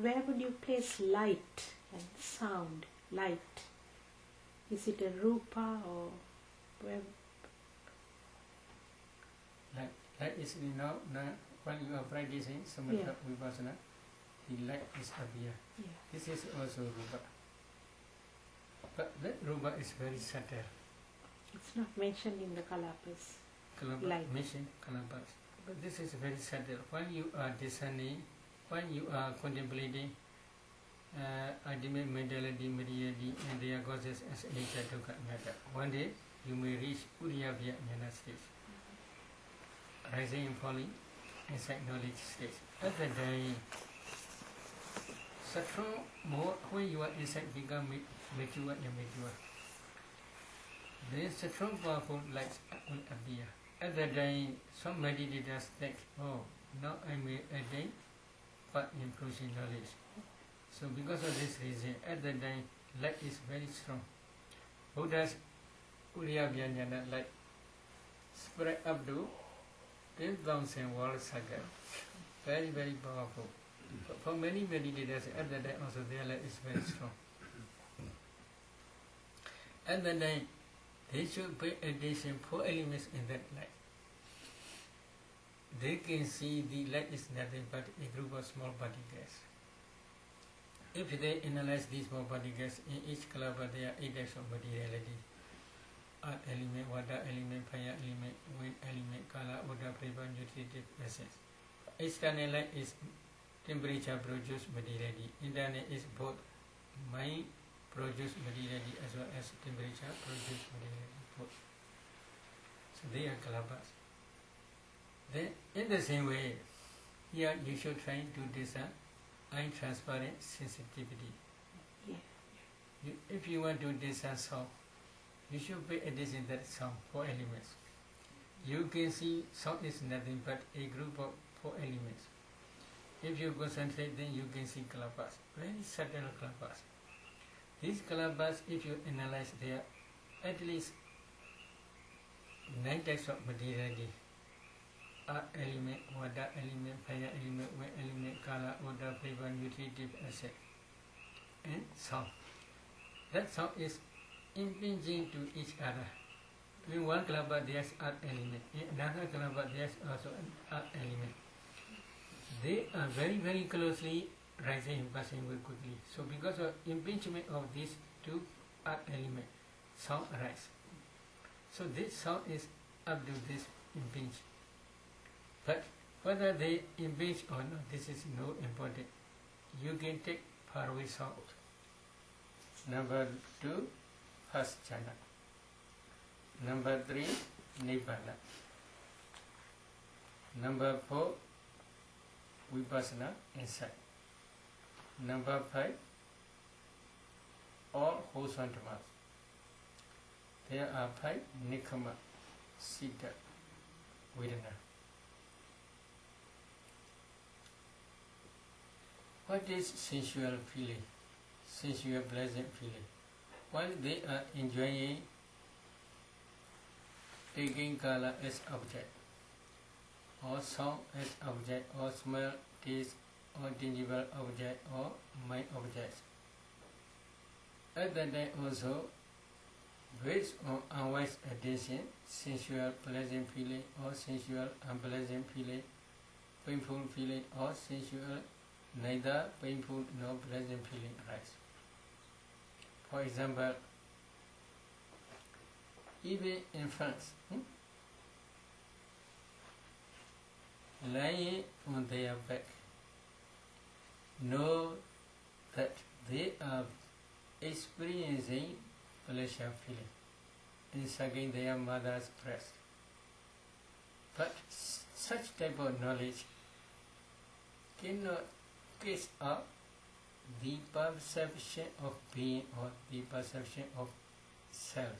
Where would you place light and sound? Light. Is it a rupa or where? Light is now when you are practicing samatha vipassana, the light is appear. Yeah. This is also rupa. But that rupa is very subtle. It's not mentioned in the kalapas. Light. Mission kalapas. But this is very subtle. When you are discerning, when you are contemplating ultimate mentality, materiality, and their causes as nature to matter, one day you may reach Uriyabhya Jnana stage, rising and falling inside knowledge stage. At the time, Sattva more when you are inside become mature and mature. Then Sattva powerful lights will appear. At the time, some meditators think, oh, now I may attain but improving knowledge. So because of this reason, at the time, light is very strong. Buddha's Uriyabhya Jnana light spread up to 10,000 world circle. Very, very powerful. For many meditators, at the time also their light is very strong. At the time, they should pay attention 4 elements in that light. They can see the light is nothing but a group of small particles. If they analyze these small particles, in each kalapa there are 8 types of materiality. Earth element, water element, fire element, wind element, kala, uddha, prabha, nutritive essence. External light is temperature produced materiality. Internal is both mind produced materiality as well as temperature produced materiality. Both. So they are kalapas. Then, in the same way, here you should try to discern untransparent sensitivity. Yeah. If you want to discern sound, you should pay attention to that sound, 4 elements. You can see sound is nothing but a group of 4 elements. If you concentrate, then you can see kalapas, very subtle kalapas. These kalapas, if you analyze, there are at least 9 types of materiality. Earth element, water element, fire element, wind element, kala, uddha, prabha, nutritive acid, and sound. That sound is impinging to each other. In one kalapa there is earth element, in another kalapa there is also an earth element. They are very, very closely rising and passing very quickly. So because of impingement of these 2 earth elements, sound arises. So this sound is up to this impinge. But whether they impinge or not, this is no important. You can take faraway sound. Number 2, first jhana. Number 3, nibbana. Number 4, vipassana, insight. Number 5, all wholesome dhammas. There are 5 nikama, sita, vedana. What is sensual feeling? Sensual pleasant feeling. While they are enjoying taking kala as object, or sound as object, or smell, taste, or tangible object, or mind objects. At that time also, based on unwise attention, sensual pleasant feeling, or sensual unpleasant feeling, painful feeling, or sensual neither painful nor pleasant feeling arise. For example, even infants lying on their back know that they are experiencing pleasure feeling in sucking their mother's breast. But such type of knowledge cannot case out the perception of being or the perception of self.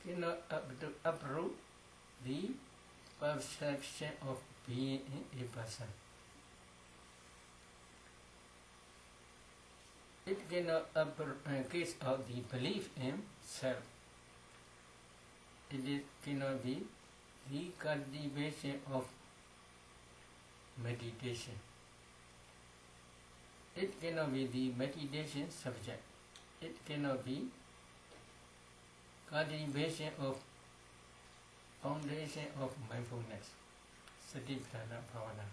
Cannot uproot the perception of being in a person. It cannot case out the belief in self. Cannot be the cultivation of meditation. It cannot be the meditation subject. It cannot be cultivation of foundation of mindfulness, Satipatthana Bhavana.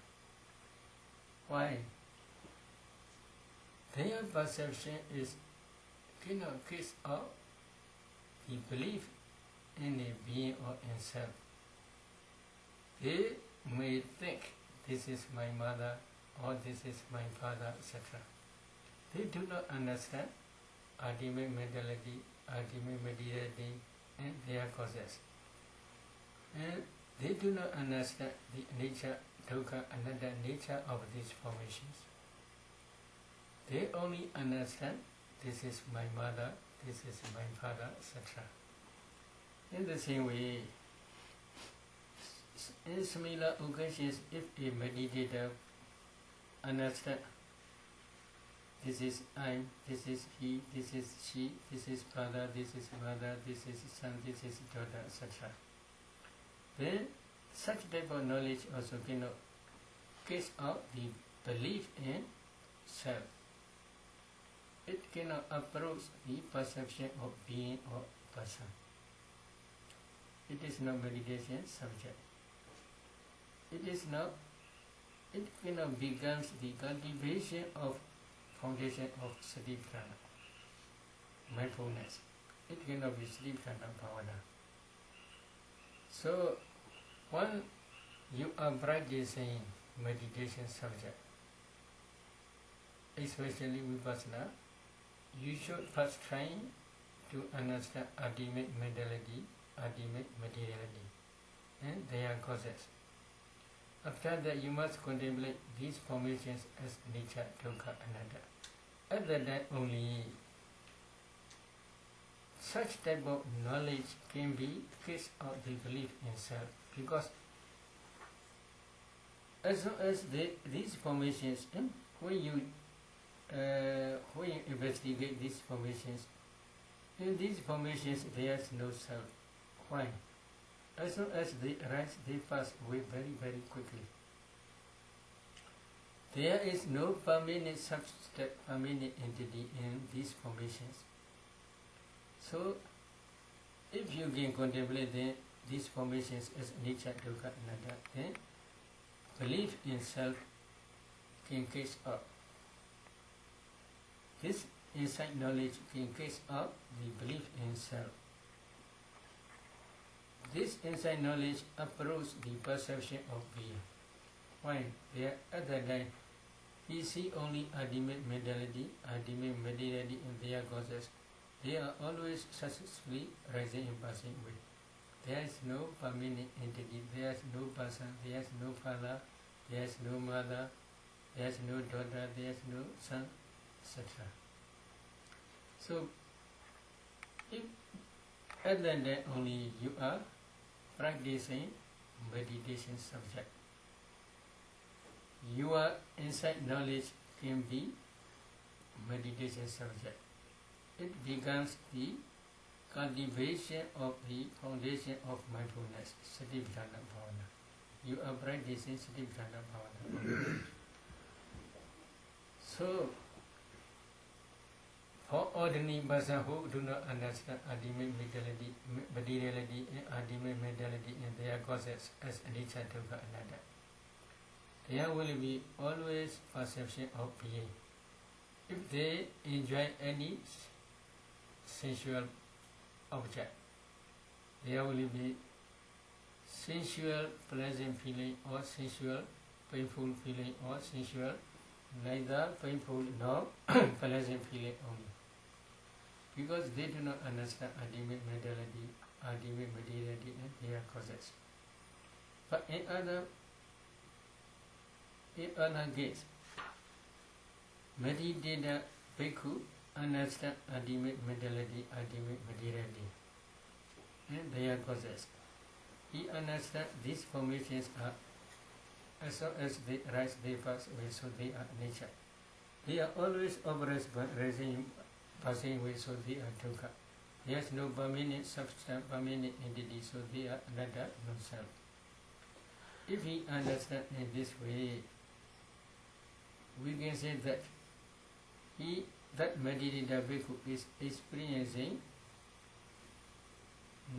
Why? Their perception is cannot case out the belief in a being or in self. They may think this is my mother or this is my father, etc. They do not understand ultimate mentality, ultimate materiality, and their causes. And they do not understand the nature, dukkha, anatta nature of these formations. They only understand this is my mother, this is my father, etc. In the same way, in similar occasions, if a meditator understands this is I, this is he, this is she, this is father, this is mother, this is son, this is daughter, etc. Then such type of knowledge also cannot case out the belief in self. It cannot approach the perception of being or person. It is not meditation subject. It cannot becomes the cultivation of foundation of Satipatthana, mindfulness. It cannot be Satipatthana Bhavana. So, when you are practicing meditation subject, especially Vipassana, you should first try to understand ultimate mentality, ultimate materiality, and their causes. After that, you must contemplate these formations as nature, dukkha, anatta. At that time only, such type of knowledge can be case out the belief in self, because as long as these formations, when you investigate these formations, in these formations there is no self. Why? As long as they arise, they pass away very, very quickly. There is no permanent substance, permanent entity in these formations. So, if you can contemplate these formations as nature, dukkha, anatta, then belief in self can case up. This insight knowledge can case up the belief in self. This insight knowledge approaches the perception of being. Why? There at that time, we see only ultimate mentality, ultimate materiality and their causes. They are always successfully rising and passing away. There is no permanent entity, there is no person, there is no father, there is no mother, there is no daughter, there is no son, etc. So, if at that time only you are practicing meditation subject, your insight knowledge can be meditation subject. It becomes the cultivation of the foundation of mindfulness, Satipatthana Bhavana. You are practicing Satipatthana Bhavana. So, for ordinary person who do not understand ultimate materiality and ultimate mentality and their causes as anicca, dukkha, anatta, there will be always perception of being. If they enjoy any sensual object, there will be sensual pleasant feeling or sensual painful feeling or sensual neither painful nor pleasant feeling only. Because they do not understand ultimate mentality, ultimate materiality and their causes. But in other In other case, meditator bhikkhu understand ultimate mentality, ultimate materiality, and their causes. He understands these formations are, as long as they arise, they pass away, so they are nature. They are always oppressed by rising, passing away, so they are dukkha. There is no permanent substance, permanent entity, so they are anatta, no self. If we understand in this way, we can say that that meditator bhikkhu is experiencing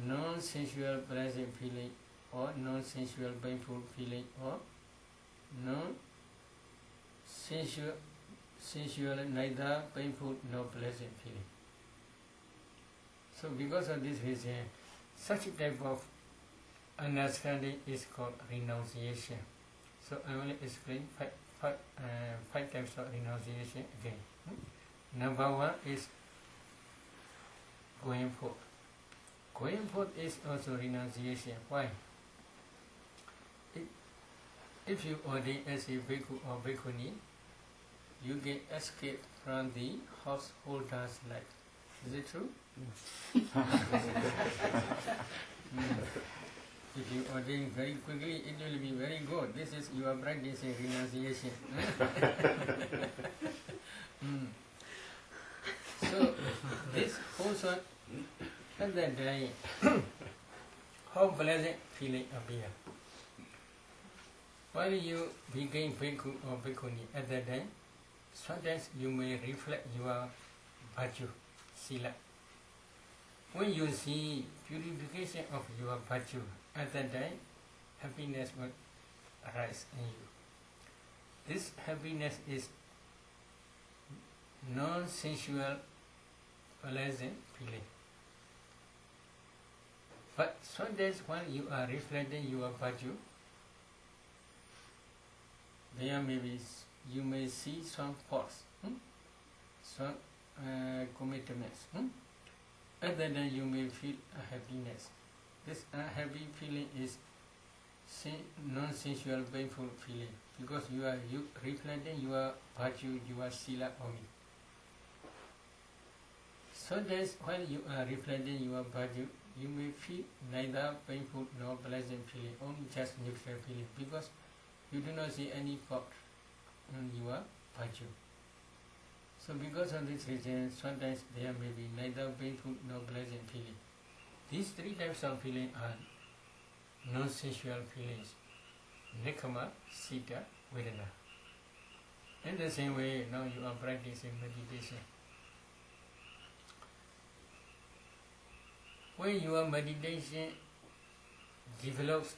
non-sensual pleasant feeling or non-sensual painful feeling or non-sensual neither painful nor pleasant feeling. So because of this reason, such a type of understanding is called renunciation. So I will explain five types of renunciation again. Number one is going forth. Going forth is also renunciation. Why? If you ordain as a bhikkhu or bhikkhuni, you can escape from the householder's life. Is it true? If you ordain very quickly, it will be very good. This is you are practicing renunciation. So this person at that day, how pleasant feeling appear. While you became bhikkhu or bhikkhuni at that time, sometimes you may reflect your virtue, sila. When you see purification of your virtue, at that time, happiness will arise in you. This happiness is non-sensual, pleasant feeling. But sometimes when you are reflecting your virtue, there may be, you may see some faults, some commitments. At that time you may feel a happiness. This unhappy feeling is non-sensual, painful feeling because you are reflecting your virtue, your sila only. Sometimes while you are reflecting your virtue, you may feel neither painful nor pleasant feeling, only just neutral feeling because you do not see any fault in your virtue. So because of this reason, sometimes there may be neither painful nor pleasant feeling. These three types of feeling are non-sensual feelings: nekkhamma, sita, vedana. In the same way, now you are practicing meditation. When your meditation develops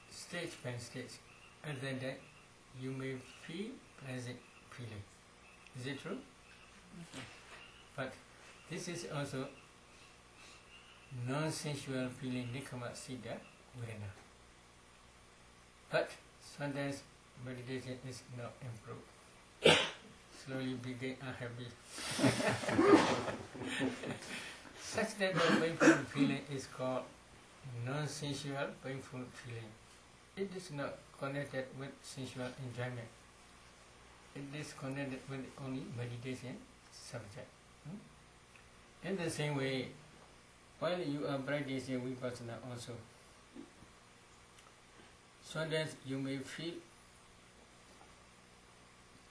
stage by stage, at that time you may feel pleasant feeling. Is it true? But this is also non-sensual feeling, nekkhamma, sita, vedana. But sometimes meditation is not improved. Slowly became unhappy. Such type of painful feeling is called non-sensual painful feeling. It is not connected with sensual enjoyment. It is connected with only meditation subject. In the same way, while you are practicing vipassana also, sometimes you may feel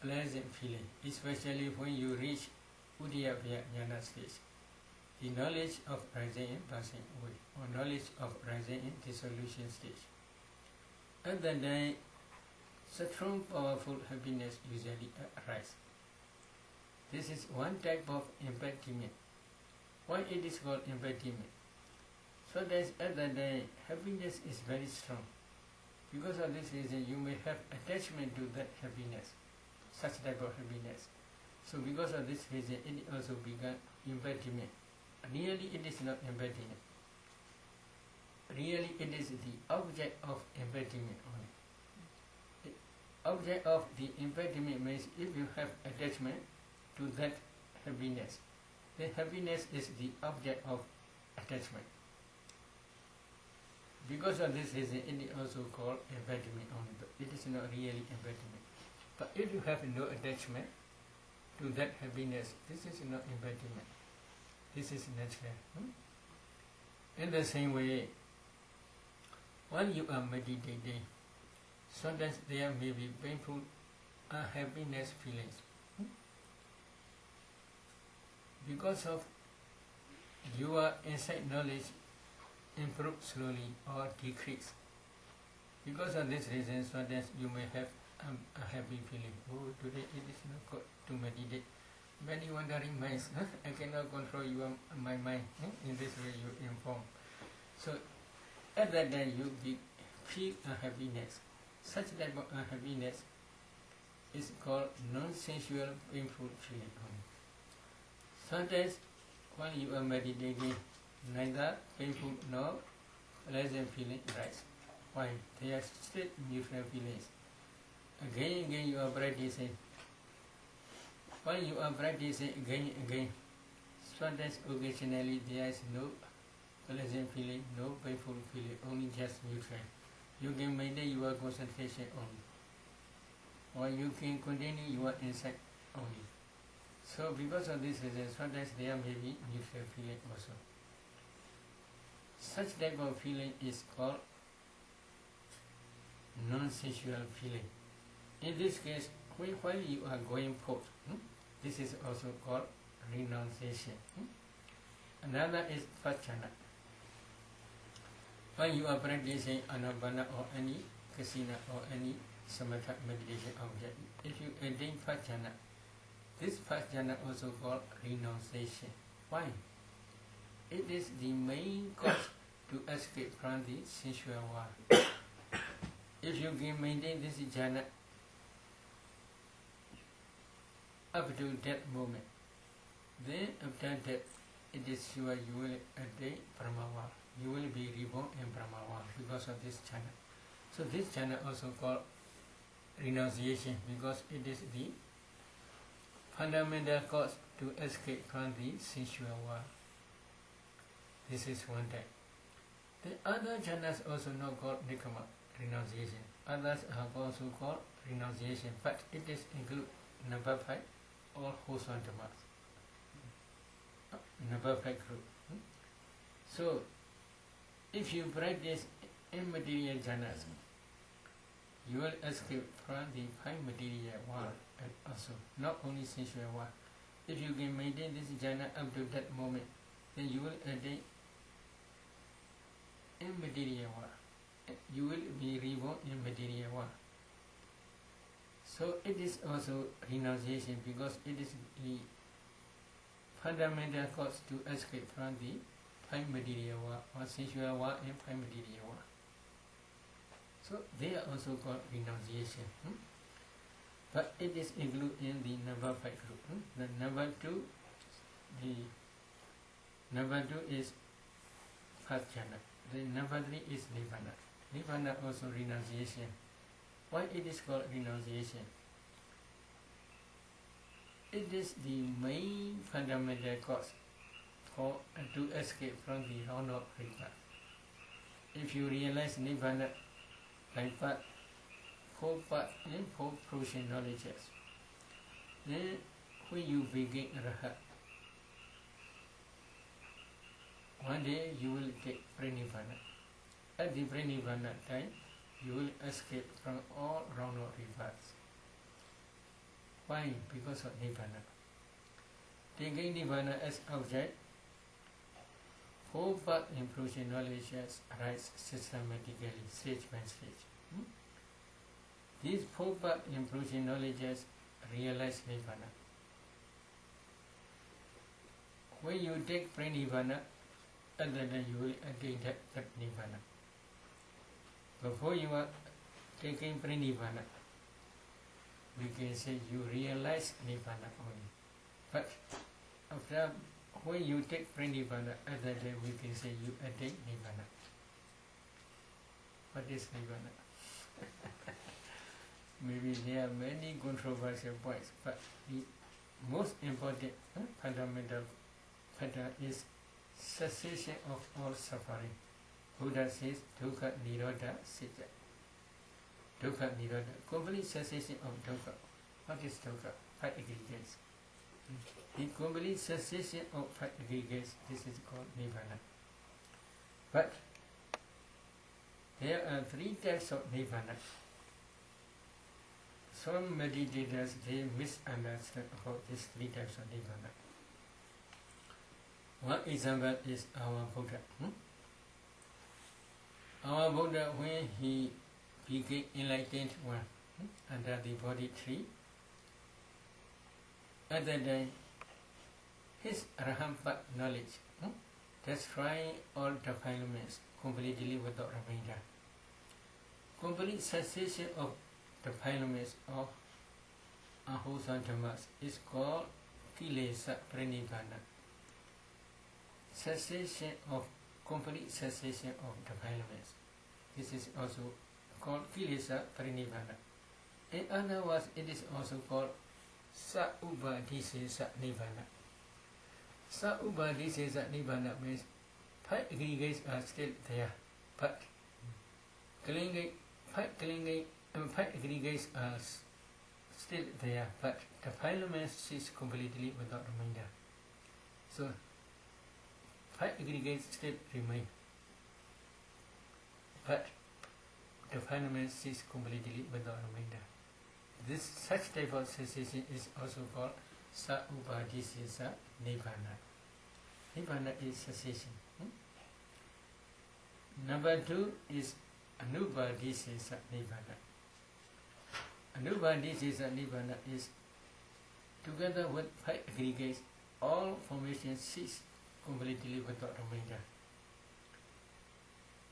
pleasant feeling, especially when you reach Uddiyabhya Jnana stage, the knowledge of rising and passing away, or knowledge of rising and dissolution stage. At that time, strong, powerful happiness usually arises. This is one type of embodiment. Why it is called embodiment? So that at that time, happiness is very strong. Because of this reason, you may have attachment to that happiness, such type of happiness. So because of this reason, it also becomes embodiment. Really, it is not embodiment. Really, it is the object of embodiment only. The object of the embodiment means if you have attachment to that happiness, the happiness is the object of attachment. Because of this reason, it is also called embodiment only, but it is not really embodiment. But if you have no attachment to that happiness, this is not embodiment. This is natural. In the same way, when you are meditating, sometimes there may be painful unhappiness feelings. Because of your insight knowledge improve slowly or decrease. Because of this reason, sometimes you may have a happy feeling. Oh, today it is not good to meditate. Many wandering minds, I cannot control my mind. In this way you inform. So at that time you feel unhappiness. Such type of unhappiness is called non-sensual painful feeling. Sometimes when you are meditating, neither painful nor pleasant feeling rise. Why? They are straight neutral feelings. Again and again you are practicing. When you are practicing again and again, sometimes occasionally there is no pleasant feeling, no painful feeling, only just neutral. You can maintain your concentration only, or you can continue your insight only. So because of this reason, sometimes there may be neutral feeling also. Such type of feeling is called non-sensual feeling. In this case, while you are going forth, this is also called renunciation. Another is Vajjana. When you are practicing Anapana or any Kasina or any Samatha meditation object, if you attain Vajjana, this Vajjana also called renunciation. Why? It is the main cause to escape from the sensual world. If you can maintain this jhana up to that moment, then after that it is sure you will attain Brahmavar. You will be reborn in Brahmavar because of this jhana. So this jhana also called renunciation because it is the fundamental cause to escape from the sensual world. This is one type. The other jhanas also not called nikama, renunciation. Others are also called renunciation, but it is include number 5 or wholesome dhammas. Number 5 group. So, if you practice immaterial jhanas, you will escape from the 5 material world and also not only sensual world. If you can maintain this jhana up to that moment, then you will attain immaterial world. You will be reborn in material world. So it is also renunciation because it is the fundamental cause to escape from the 5 material world or sensual world and 5 material world. So they are also called renunciation. But it is included in the number 5 group. The number 2 is Vajjana. The number 3 is Nibbana. Nibbana also renunciation. Why it is called renunciation? It is the main fundamental cause to escape from the round of rebirth. If you realize Nibbana by 4 parts and 4 crucial knowledges, then when you begin Rahat, one day you will take Pranibbana. At the Pranibbana time, you will escape from all round of rebirths. Why? Because of Nibbana. Taking Nibbana as object, 4 part improving knowledge arise systematically, stage by stage. These 4 part improving knowledges realize Nibbana. When you take Pranibbana, and then you will attain that Nibbana. Before you are taking Pranibbana, we can say you realize Nibbana only. But after when you take Pranibbana, at that day we can say you attain Nibbana. What is Nibbana? Maybe there are many controversial points, but the most important fundamental factor is cessation of all suffering. Buddha says dukkha nirodha sita. Dukkha nirodha, complete cessation of dukkha. What is dukkha? Five aggregates. The complete cessation of five aggregates, this is called nibbana. But there are three types of nibbana. Some meditators, they misunderstand about these three types of nibbana. One example is our Buddha. Our Buddha, when he became enlightened one under the Bodhi tree, at that time, his Arhampa knowledge destroying all defilements completely without remainder. Complete cessation of defilements of unwholesome dhammas is called kilesa pranibbana. Cessation of complete cessation of defilements. This is also called kilesa pranibbana. In other words, it is also called sa-ubadhisesa nibbana. Sa-ubadhisesa nibbana means five aggregates are still there, but five aggregates are still there, but defilements cease completely without remainder. So five aggregates still remain, but defilements cease completely without remainder. This such type of cessation is also called sa-ubadhisesa nibbana. Nibbana is cessation. Number two is anubadhisesa nibbana. Anubadhisesa nibbana is together with five aggregates, all formations cease completely without remainder.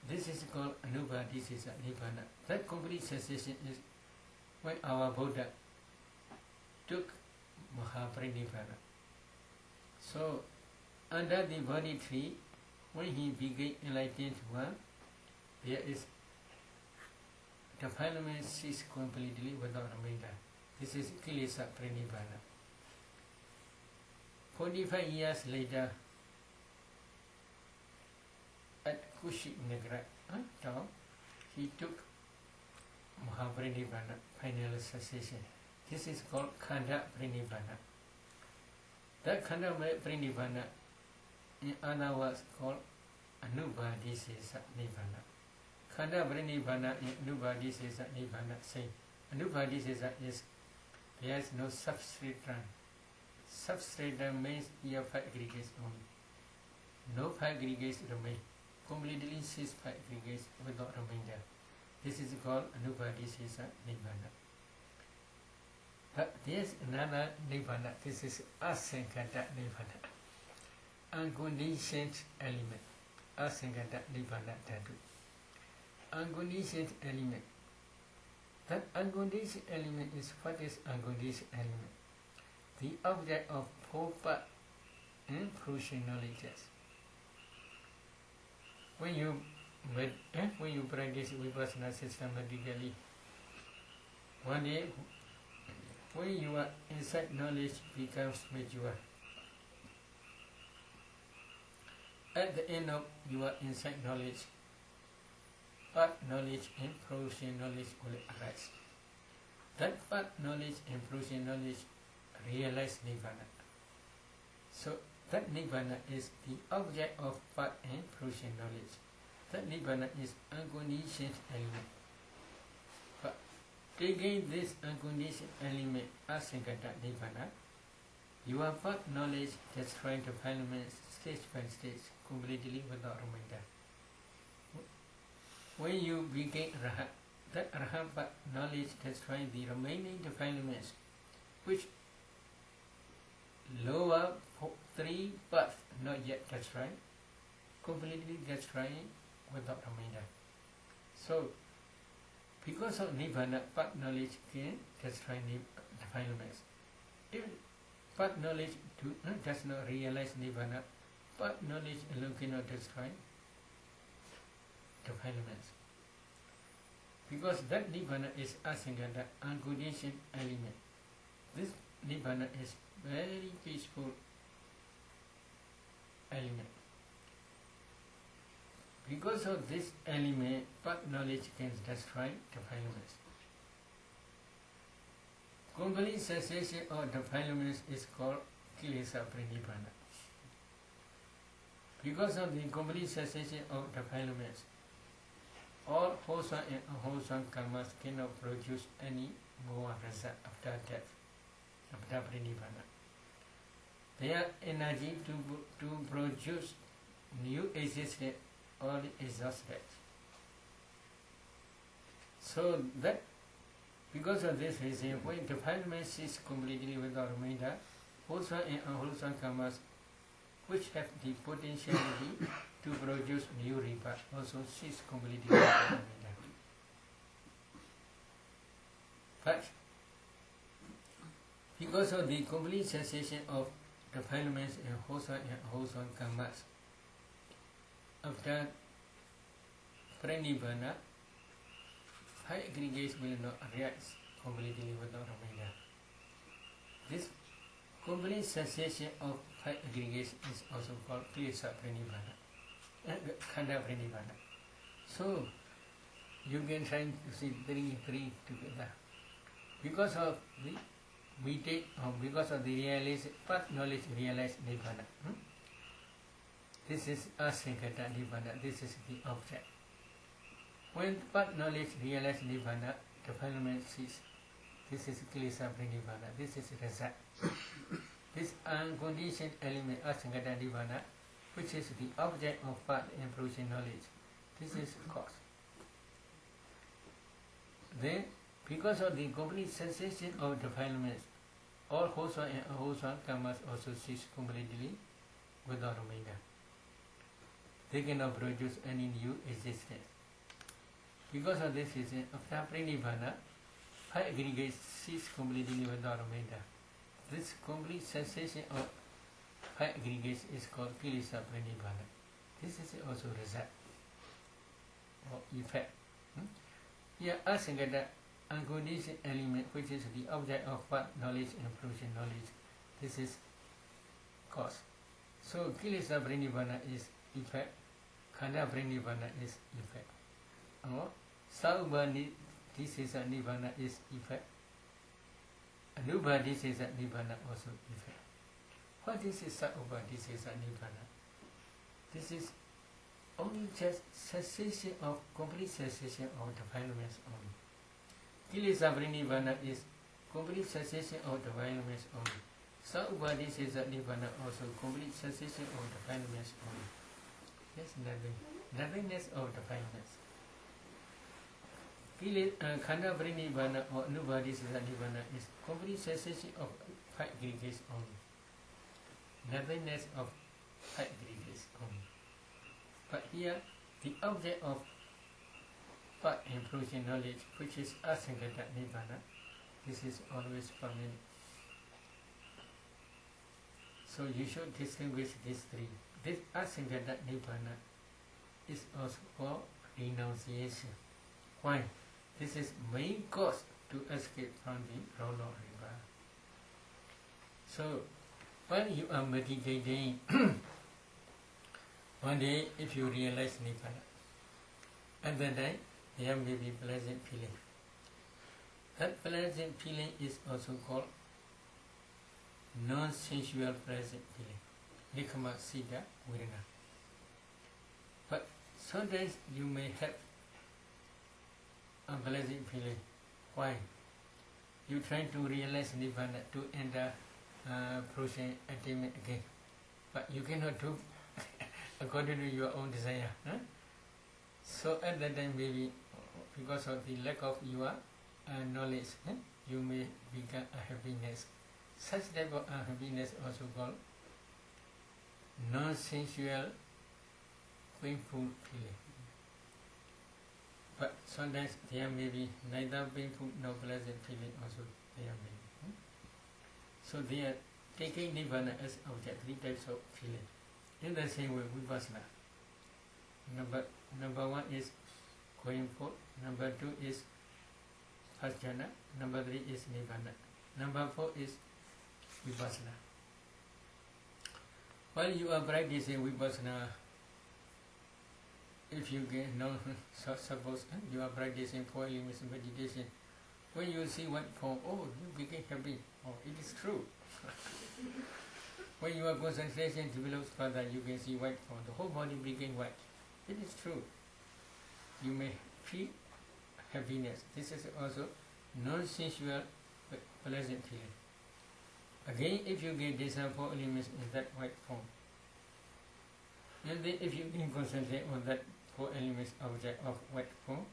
This is called anubadhisesa nibbana. That complete cessation is when our Buddha took Mahaparinibbana. So, under the Bodhi tree, when he became enlightened one, there is defilement cease completely without remainder. This is kilesa pranibbana. 45 years later, at Kushinagra town, he took Mahaparinibbana, final cessation. This is called Khanda Parinibbana. That Khanda Parinibbana, in other words, called Anubadhisesa Nibbana. Khanda Parinibbana in Anubadhisesa Nibbana same. Anubadhisesa is there is no substratum. Substratum means here five aggregates only. No five aggregates remain. Completely cease five aggregates without remainder. This is called Anubadhisesa Nibbana. But there's another Nibbana. This is Asankata Nibbana. Unconditioned element. Asankata Nibbana Dhatu. Unconditioned element. That unconditioned element is what is unconditioned element? The object of four-part fruition knowledges. When you practice vipassana systematically, one day, when your insight knowledge becomes mature, at the end of your insight knowledge, part knowledge and fruition knowledge will arise. That part knowledge and fruition knowledge realize Nibbana. So that Nibbana is the object of part and fruition knowledge. That Nibbana is unconditioned element. But taking this unconditioned element as Sankata Nibbana, your part knowledge destroying defilements stage by stage, completely without remainder. When you became Rahat, that Rahat part knowledge destroying the remaining defilements, which lower three parts not yet destroyed, completely destroying without remainder. So, because of Nibbana, part knowledge can destroy defilements. If part knowledge does not realize Nibbana, part knowledge alone cannot destroy defilements. Because that Nibbana is Asangata, unconditioned element. This Nibbana is very peaceful element. Because of this element, but knowledge can destroy defilements. Complete cessation of defilements is called kilesa pranidhana. Because of the complete cessation of defilements, all wholesome and unwholesome karmas cannot produce any more result after death, after pranidhana. Their energy to produce new existence all exhausted. So that because of this reason, when defilement is completely without remainder, wholesome and unwholesome karmas which have the potentiality to produce new rebirth also cease completely without remainder. But because of the complete cessation of defilements and wholesome and unwholesome karmas, after pranidhana, high aggregates will not arise completely without remainder. This complete cessation of high aggregates is also called kilesa pranidhana, khanda pranidhana. So you can try to see three together. Because of the because of the realization, first knowledge realized nibbana. This is asankata nibbana. This is the object. When first knowledge realized nibbana, defilement cease. This is kilesa pranidhana. This is result. This unconditioned element asankata nibbana, which is the object of first and fruition knowledge. This is cause. Then, because of the complete cessation of defilements, all wholesome and unwholesome karmas also cease completely without remainder. They cannot produce any new existence. Because of this reason, after pranidhana, high aggregates cease completely without remainder. This complete cessation of high aggregates is called kilesa pranidhana. This is also result or effect. Here, asankata, unconditioned element, which is the object of what knowledge and fruition knowledge, this is cause. So kilesa pranidhana is effect, khanda pranidhana is effect. Or saubhadi disesa nibbana is effect, anubhadi disesa nibbana also effect. What is saubhadi disesa nibbana? This is only just cessation of complete cessation of defilements only. Kilesa pranidhana is complete cessation of defilements only. Saubhadi disesa nibbana also complete cessation of defilements only. Yes, nothingness of defilements. Khanda pranidhana or anubhadi disesa nibbana is complete cessation of five aggregates only. Nothingness of five aggregates only. But here, the object of part and fruition knowledge, which is asankata nibbana, this is always permanent. So you should distinguish these three. This asankata nibbana is also called renunciation. Why? This is main cause to escape from the round of river. So when you are meditating, one day if you realize nibbana, at that time there may be pleasant feeling. That pleasant feeling is also called non-sensual pleasant feeling, nikama siddha vedana. But sometimes you may have unpleasant feeling. Why? You try to realize nibbana to enter fruition attainment again, but you cannot do according to your own desire. So at that time, maybe because of the lack of your knowledge, you may become a happiness. Such type of happiness also called non-sensual painful feeling. But sometimes there may be neither painful nor pleasant feeling also there may be. So they are taking nibbana as object, three types of feeling. In the same way, vipassana. Number one is going forth. Number two is first jhana. Number three is nibbana. Number four is vipassana. While you are practicing vipassana, if you get no, suppose you are practicing 4 elements meditation, when you see white form, oh, you become happy. Oh, it is true. When your concentration develops further, you can see white form. The whole body became white. It is true. You may feel happiness. This is also non-sensual pleasant feeling. Again, if you get these 4 elements in that white form, and then if you can concentrate on that 4 elements object of white form,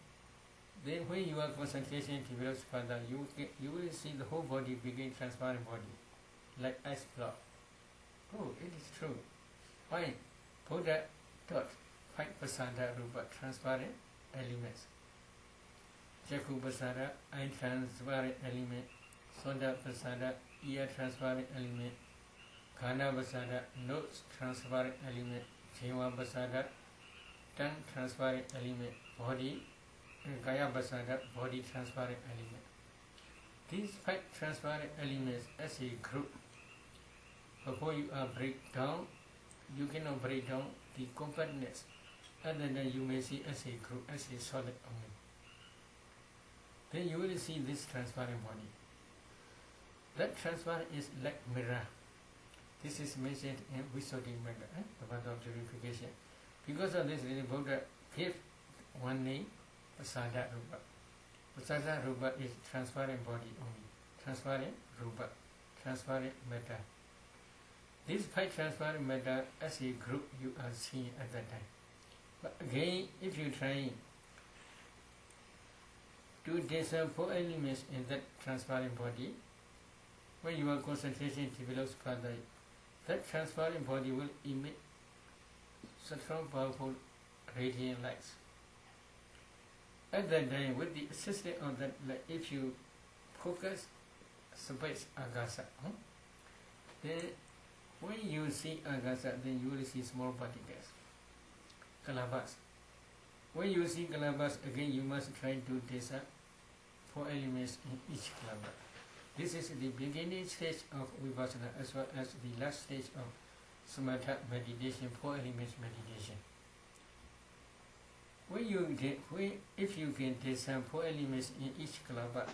then when your concentration develops further, you will see the whole body begin transparent body, like ice block. Oh, it is true. Why? Buddha taught 5 pasada rupa, transparent elements. Jakku pasada, eye transparent element. Soda pasada, ear transparent element. Khana pasada, nose transparent element. Jiva pasada, tongue transparent element. Body, Kaya pasada, body transparent element. These 5 transparent elements as a group, before you break down, you cannot break down the compactness, and then you may see as a group, as a solid only. Then you will see this transparent body. That transparent is like mirror. This is mentioned in Visuddhimagga, the path of purification. Because of this, the Buddha gave one name, Pasada Rupa. Pasada Rupa is transparent body only. Transparent Rupa, transparent matter. These 5 transparent matter as a group you are seeing at that time. But again, if you try to discern 4 elements in that transparent body, when your concentration develops further, that transparent body will emit strong, powerful radiant lights. At that time, with the assistance of that light, if you focus space agasa, then when you see agasa, then you will see small particles, kalabas. When you see kalabas, again you must try to discern 4 elements in each kalabas. This is the beginning stage of vipassana as well as the last stage of samatha meditation, 4 elements meditation. If you can discern 4 elements in each kalabas,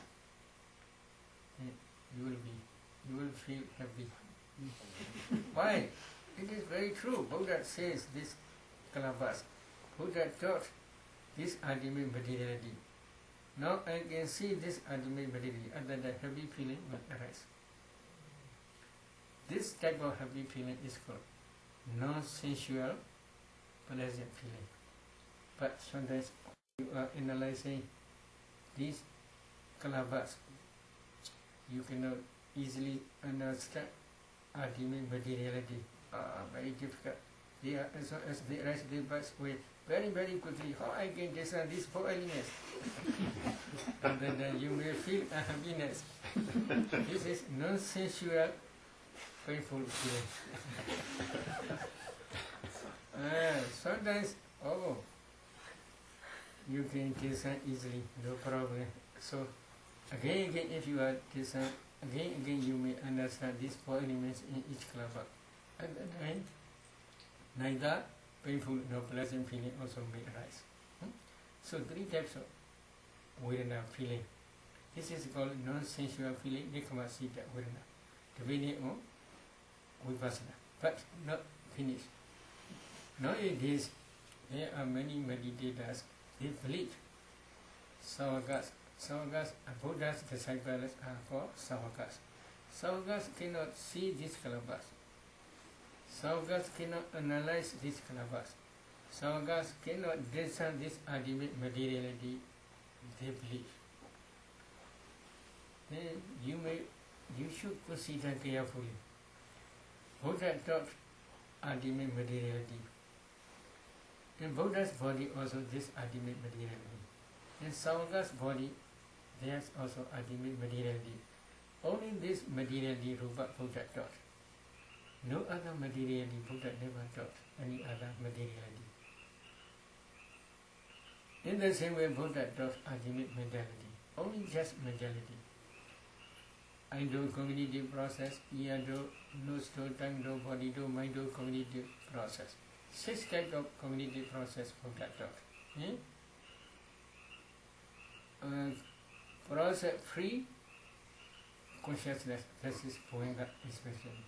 you will feel happy. Why? It is very true. Buddha says this kalabas. Buddha taught this ultimate materiality. Now I can see this ultimate materiality, and then the happy feeling will arise. This type of happy feeling is called non-sensual pleasant feeling. But sometimes you are analyzing these kalabas, you cannot easily understand ultimate materiality. Very difficult. They are, as long as they rise, they pass away very, very quickly. How I can discern these 4 elements? And then you may feel a happiness. This is non-sensual, painful feeling. Sometimes, you can discern easily, no problem. So, again, if you are discern, again, you may understand these 4 elements in each kalabas. And then, neither painful nor pleasant feeling also may arise. So 3 types of Vedana feeling. This is called non-sensual feeling, Nikkamasita Vedana. The meaning of Vipassana. But not finished. Nowadays, there are many meditators, they believe Savakas. Savakas, Buddha's disciples are called Savakas. Savakas cannot see these kalabas. Savakas cannot analyze these kalabas. Savakas cannot discern this ultimate materiality they believe. Then you should consider carefully. Buddha taught ultimate materiality. In Buddha's body also this ultimate materiality. In Savakas' body there's also ultimate materiality. Only this materiality Rupa Buddha taught. No other materiality Buddha never taught any other materiality. In the same way Buddha taught ultimate mentality, only just mentality. I do cognitive process, ear do, nose do, tongue do, body do, mind do cognitive process. 6 types of cognitive process Buddha taught. Process free consciousness, this is Bhoinga especially.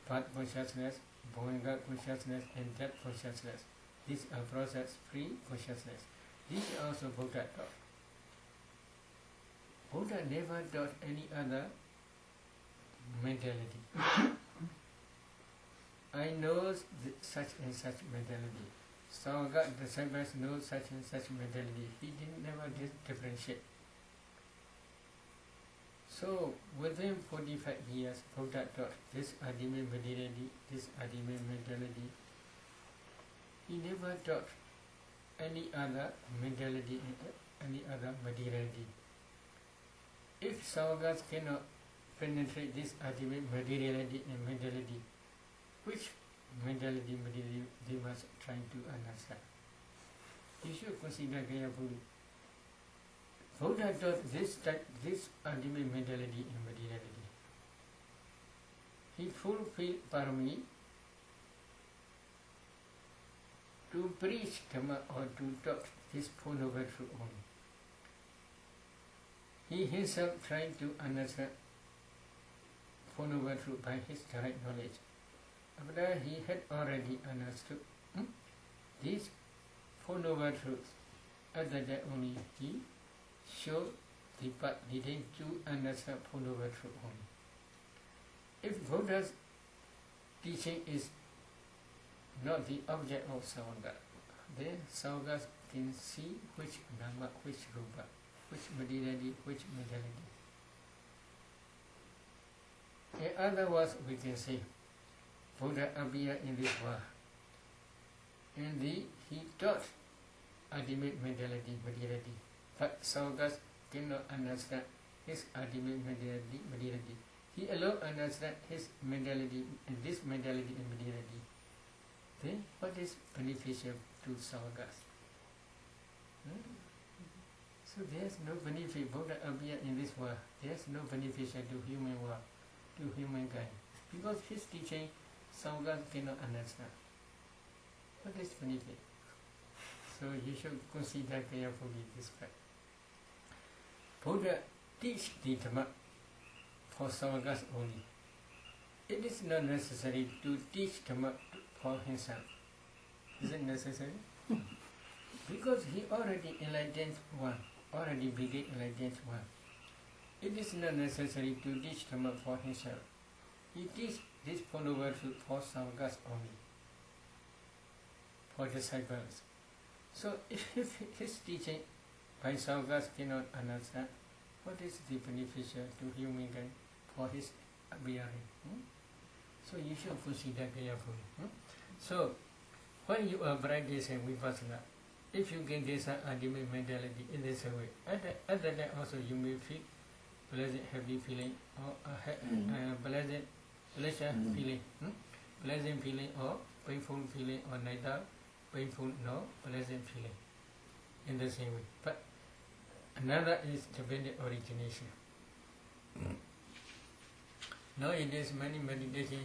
Path consciousness, Bhoinga consciousness, and depth consciousness. These are process free consciousness. These are also Buddha taught. Buddha never taught any other mentality. I know such and such mentality. Sangha disciples know such and such mentality. He didn't never differentiate. So within 45 years, Buddha taught this ultimate mentality, this ultimate mentality. He never taught any other mentality, any other materiality. If Sangha cannot penetrate this ultimate materiality and mentality, which mentality they must try to understand? You should consider carefully. Buddha taught this ultimate mentality and materiality. He fulfilled parami to preach Dhamma or to talk this Four Noble Truth only. He himself tried to understand Four Noble Truth by his direct knowledge. After he had already understood these Four Noble Truths, after that only he showed the path leading to understand Four Noble Truth only. If Buddha's teaching is not the object of Sangha, then Sangha can see which Dhamma, which Rupa, which materiality, which mentality. In other words, we can say, Buddha appeared in this world, and he taught ultimate mentality, materiality, but Sangha cannot understand his ultimate mentality. He alone understands his mentality, and this mentality and materiality. Then what is beneficial to Sangha? So there is no benefit. Buddha appeared in this world. There is no beneficial to human world, to humankind, because his teaching Sangha cannot understand. What is benefit? So you should consider carefully this fact. Buddha teach the Dhamma for Sangha only. It is not necessary to teach Dhamma for himself. Is it necessary? Because he already enlightened one, already began enlightened one. It is not necessary to teach Dhamma for himself. He teaches this Four Noble Truth for Sangha only, for disciples. So if his teaching by Sangha cannot understand, what is the beneficial to humankind for his appearing? So you should consider carefully. So when you are practicing Vipassana, if you get this ultimate mentality in this way, at that time also you may feel pleasant, happy feeling, or pleasant pleasure feeling, pleasant feeling or painful feeling, or neither painful nor pleasant feeling in the same way. But another is dependent origination. Nowadays many meditation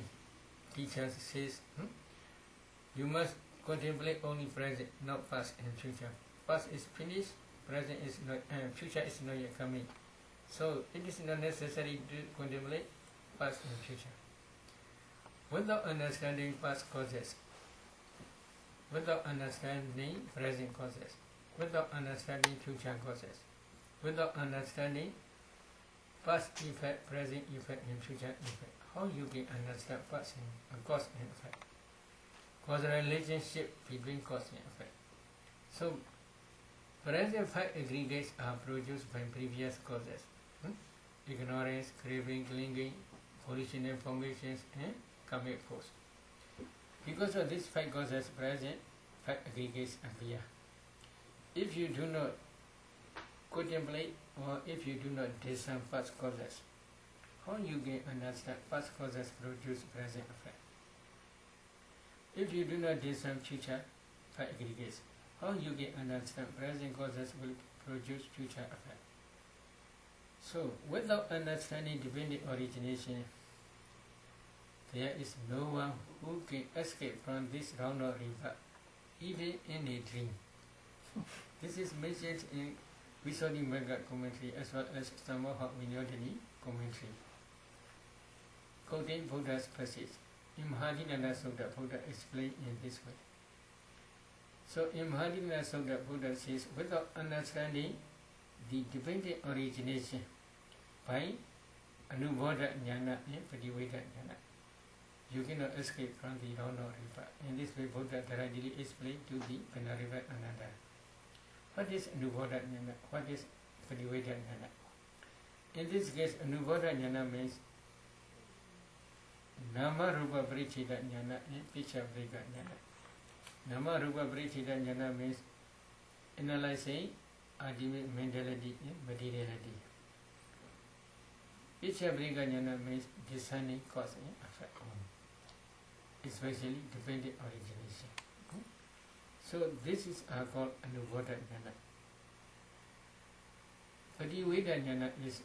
teachers says you must contemplate only present, not past and future. Past is finished, present is not, future is not yet coming. So it is not necessary to contemplate past and future. Without understanding past causes, without understanding present causes, without understanding future causes, without understanding past effect, present effect, and future effect, how you can understand past and cause and effect? Causal relationship between cause and effect. So present fact aggregates are produced by previous causes. Ignorance, craving, clinging, original formations, and karmic force. Because of these five causes, present fact aggregates appear. If you do not contemplate, or if you do not discern past causes, how you can understand past causes produce present effect? If you do not discern future fact aggregates, how you can understand present causes will produce future effect? So, without understanding dependent origination, there is no one who can escape from this round of river, even in a dream. This is mentioned in Visuddhimagga commentary as well as Sambhava Vinyodhini commentary. Quoting Buddha's passage, in Mahadinanda Sutta, Buddha explained in this way. So in Mahadinanda Sutta, Buddha says, without understanding the dependent origination by Anubodha Jnana and Padiveda Jnana, you cannot escape from the round of river. In this way, Buddha gradually explained to the Venerable Ananda. What is Anubodha Jnana? What is Padiveda Jnana? In this case, Anubodha Jnana means Nama Rupa Parichita Jnana and Picha Brika Jnana. Nama Rupa Parichita Jnana means analyzing ultimate mentality and materiality. Picha Brika Jnana means discerning cause and effect, especially dependent origination. So this is called Anubodha Jnana. Padiveda Jnana is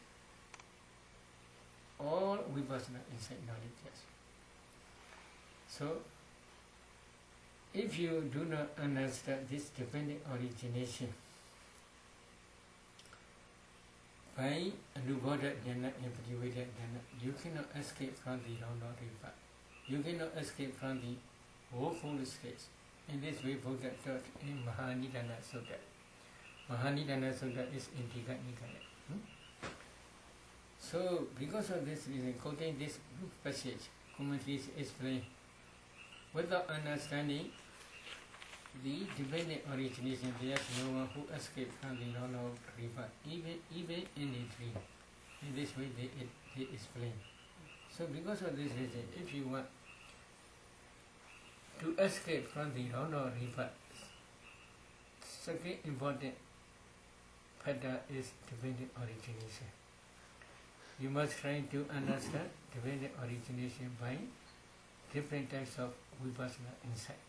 all vipassana insight knowledge. Yes. So if you do not understand this dependent origination by Anubodha Jnana and Padiveda Jnana, you cannot escape from the round of river. You cannot escape from the woeful states. In this way, Buddha taught in Mahanidana Sutta. Mahanidana Sutta is in Tika Nikaya. So, because of this reason, quoting this passage, commentaries explain, without understanding the dependent origination, there is no one who escapes from the round of river, even in a dream. In this way, they explain. So, because of this reason, if you want to escape from the round of river, second important factor is dependent origination. You must try to understand dependent origination by different types of vipassana insight.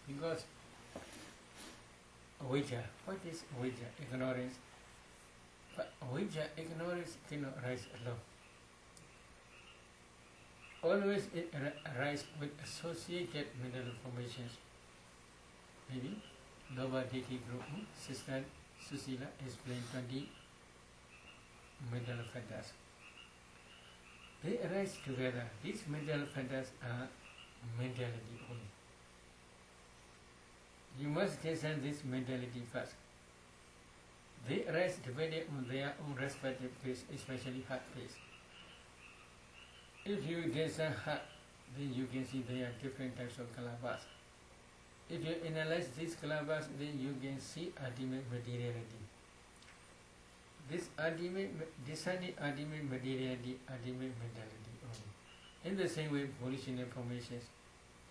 Because avijja, what is avijja? Ignorance. But avijja, ignorance cannot rise alone. Always it arises with associated mental formations. Maybe Nova Diti group, Sister Susila explained 20 mental factors. They arise together. These mental factors are mentality only. You must discern this mentality first. They arise depending on their own respective phase, especially heart phase. If you discern heart, then you can see there are different types of kalabas. If you analyze these kalabas, then you can see ultimate materiality. This discerning ultimate materiality, ultimate mentality only. In the same way, volitional formations.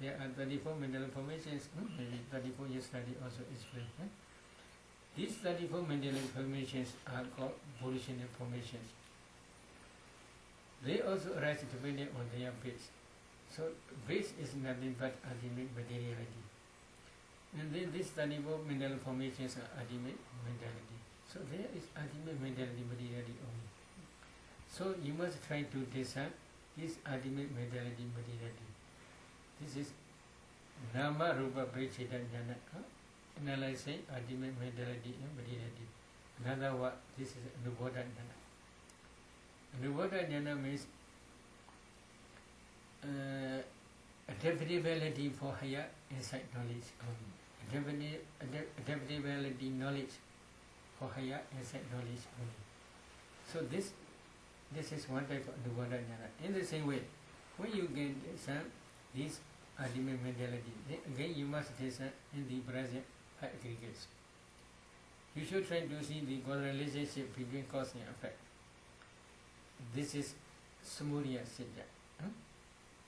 There are 34 mental formations, maybe 34 yesterday also explained. These 34 mental formations are called volitional formations. They also arise depending on their base. So base is nothing but ultimate materiality. And then these 34 mental formations are ultimate mentality. So there is ultimate mentality, materiality only. So you must try to discern this ultimate mentality, materiality. This is Nama Rupa Parichita Jnana, analyzing ultimate mentality and materiality. Another word, this is Anubodha Jnana. Anubodha Jnana means adaptability for higher insight knowledge. Adaptability knowledge for higher insight knowledge only. So this is one type of Anubodha Jnana. In the same way, when you get discern this ultimate mentality, then again you must discern in the present aggregates. You should try to see the causal relationship between cause and effect. This is Samudaya Siddha.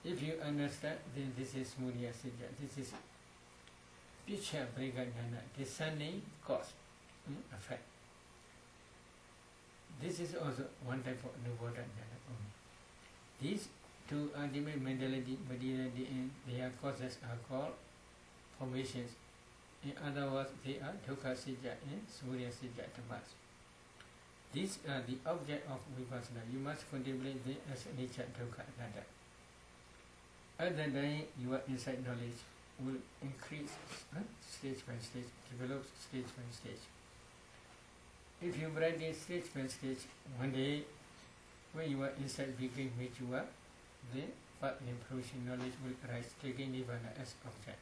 If you understand, then this is Samudaya Siddha. This is Picha Brika Jnana, discerning cause, effect. This is also one type of Anubodha Jnana. These two ultimate mentality, materiality, and their causes are called formations. In other words, they are Dukkha Siddha and Samudaya Siddha Dhammas. These are the object of vipassana. You must contemplate them as nature, dukkha, anatta. At that time, your insight knowledge will increase stage by stage, develop stage by stage. If you practice stage by stage, one day, when your insight begins mature, then path improving knowledge will arise, taking Nibbana as object.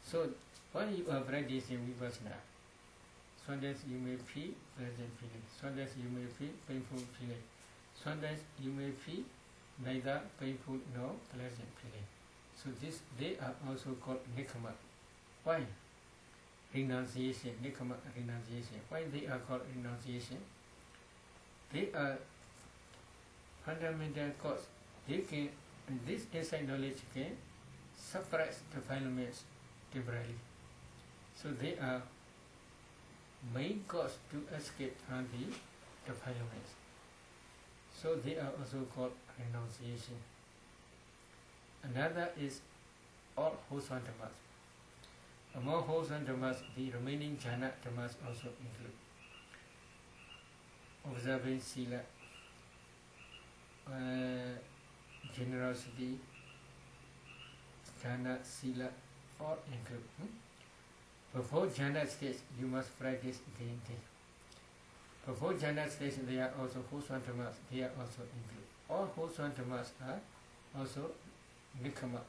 So, when you are practicing Vipassana, sometimes you may feel pleasant feeling, sometimes you may feel painful feeling, sometimes you may feel neither painful nor pleasant feeling. So they are also called nikama. Why? Renunciation, nikama renunciation. Why they are called renunciation? They are fundamental cause. This insight knowledge can suppress defilements temporarily. So they are main cause to escape from the defilements. So they are also called renunciation. Another is all wholesome dhammas. Among wholesome dhammas, the remaining jhana dhammas also include observing sila, generosity, jhana, sila, all include. Before jhana stage, you must practice daily. Before jhana stage, there are also wholesome dhammas, they are also include. All wholesome dhammas are also nikama,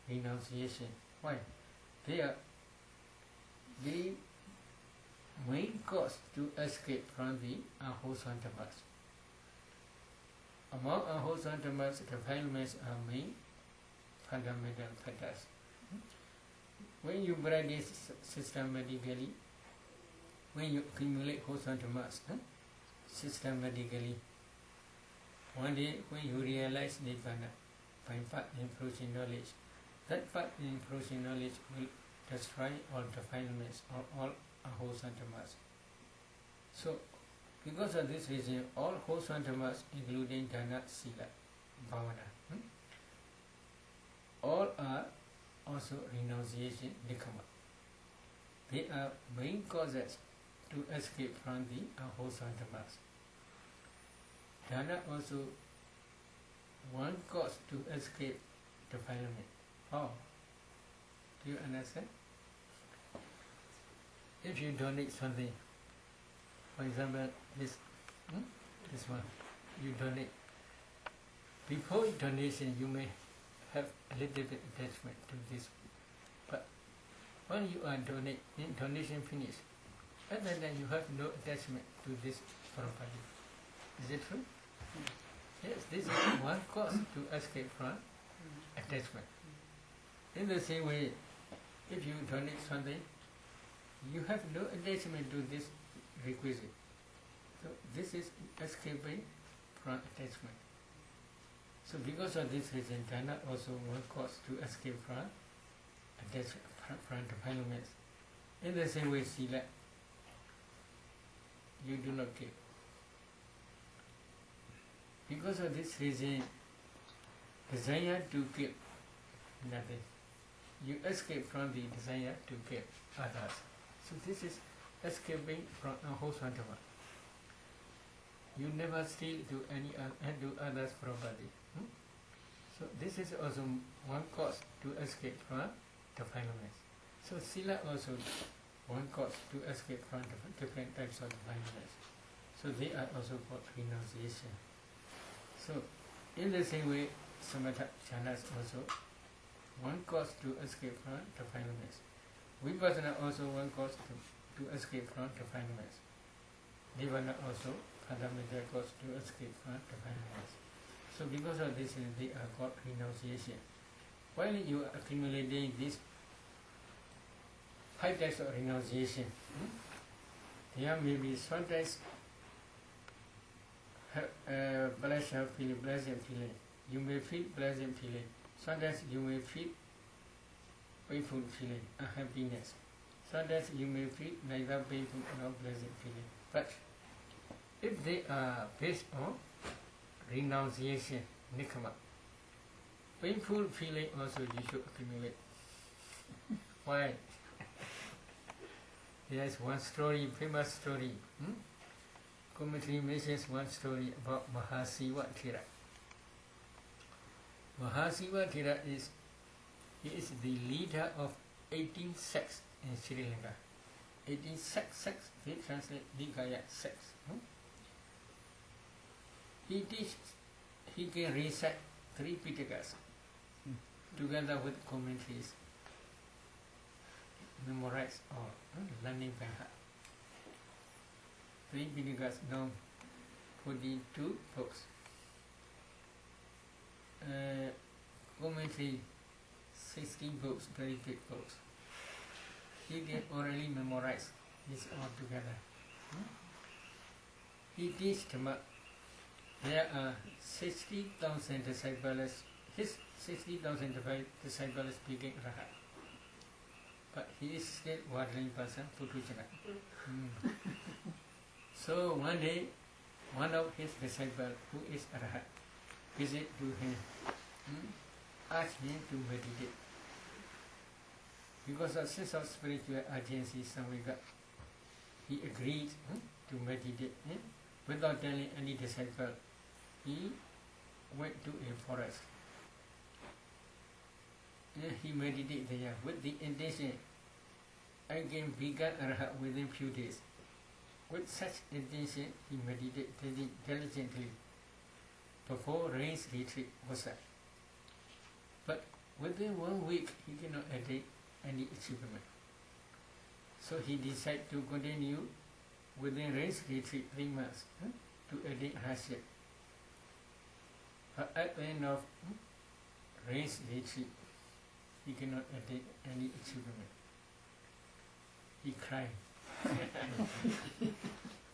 renunciation. Why? They are the main cause to escape from the unwholesome dhammas. Among unwholesome dhammas, defilements are main fundamental factors. When you practice systematically, when you accumulate wholesome dhammas systematically, one day when you realize Nibbana by path improving knowledge, that path improving knowledge will destroy all defilements or all unwholesome dhammas. So, because of this reason, all wholesome dhammas, including dana, sila, bhavana, all are also renunciation, nikama. They are main causes to escape from the unwholesome dhammas. Dana also one cause to escape defilement. How? Do you understand? If you donate something, for example, this one, you donate. Before donation, you may have a little bit attachment to this, but when you are donation finished, at that time you have no attachment to this property. Is it true? Yes, this is one cause to escape from attachment. In the same way, if you donate something, you have no attachment to this requisite. So this is escaping from attachment. So because of this reason, dana also one cause to escape from attachment, from defilements. In the same way, sila, you do not give. Because of this reason, desire to give nothing. You escape from the desire to give others. So this is escaping from unwholesome dhamma. You never steal to do others' property. So this is also one cause to escape from defilements. So sila also one cause to escape from different types of defilements. So they are also called renunciation. So in the same way, samatha jhanas also one cause to escape from defilements. Vipassana also one cause to escape from defilements. Nibbana also fundamental cause to escape from defilements. So because of this, they are called renunciation. While you are accumulating these 5 types of renunciation, there may be sometimes pleasant feeling. You may feel pleasant feeling. Sometimes you may feel painful feeling, unhappiness. Sometimes you may feel neither painful nor pleasant feeling. But if they are based on renunciation, nikama, painful feeling also you should accumulate. Why? There is one story, famous story. Commentary mentions one story about Mahasiva Thera. Mahasiva Thera is the leader of 18 sects in Sri Lanka. 18 sects, they translate Nikaya sects. He can recite 3 Pitakas together with commentaries, memorize or learning by heart. 3 Pitakas, now 42 books. Commentary, 16 books, very big books. He can orally memorize this all together. He teaches Dhamma. There are 60,000 disciples. His 60,000 disciples speaking Rahat. But he is still wandering person, Putujana. So one day, one of his disciples, who is Rahat, visit to him, asked him to meditate. Because of sense of spiritual urgency, he agreed to meditate. Without telling any disciple, he went to a forest. He meditated there with the intention, I can become Arhat within few days. With such intention, he meditated diligently before rains retreat was set. But within 1 week, he cannot attain any achievement. So he decided to continue within rains retreat 3 months to attain hardship. But at the end of rains retreat, he cannot attain any achievement. He cried.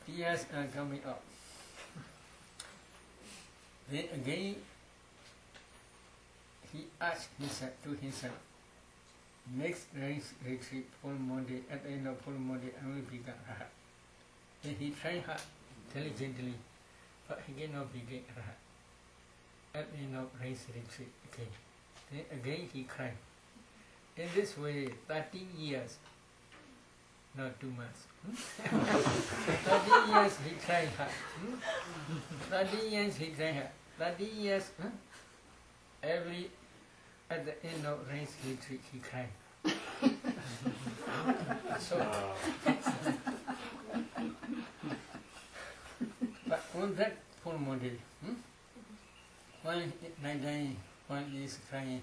Tears are coming up. Then again, he asked himself, next rains retreat, full Monday, at the end of full Monday, I will become Rahat. Then he tried hard, diligently, but he cannot become Rahat. At the end of rains retreat, okay. Then again he cried. In this way, 13 years, not 2 months. 13 years he tried hard. 13 years he tried hard. 13 years, at the end of rains retreat, he cried. So, but on that full Monday, while while he is crying,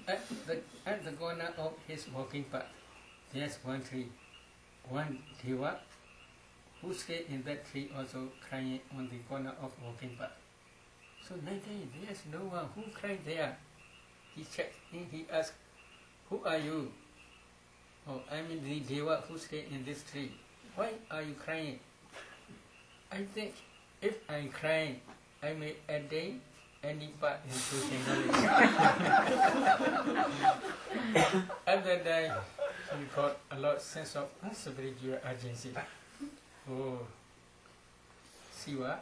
at the corner of his walking path, there's one tree, one deva who stayed in that tree also crying on the corner of walking path. So night time, there's no one who cried there. He checked and he asked, who are you? Oh, I'm the deva who stay in this tree. Why are you crying? I think if I cry, I may attain any part in social knowledge. At that time, he got a lot of sense of spiritual urgency. Oh, Siva,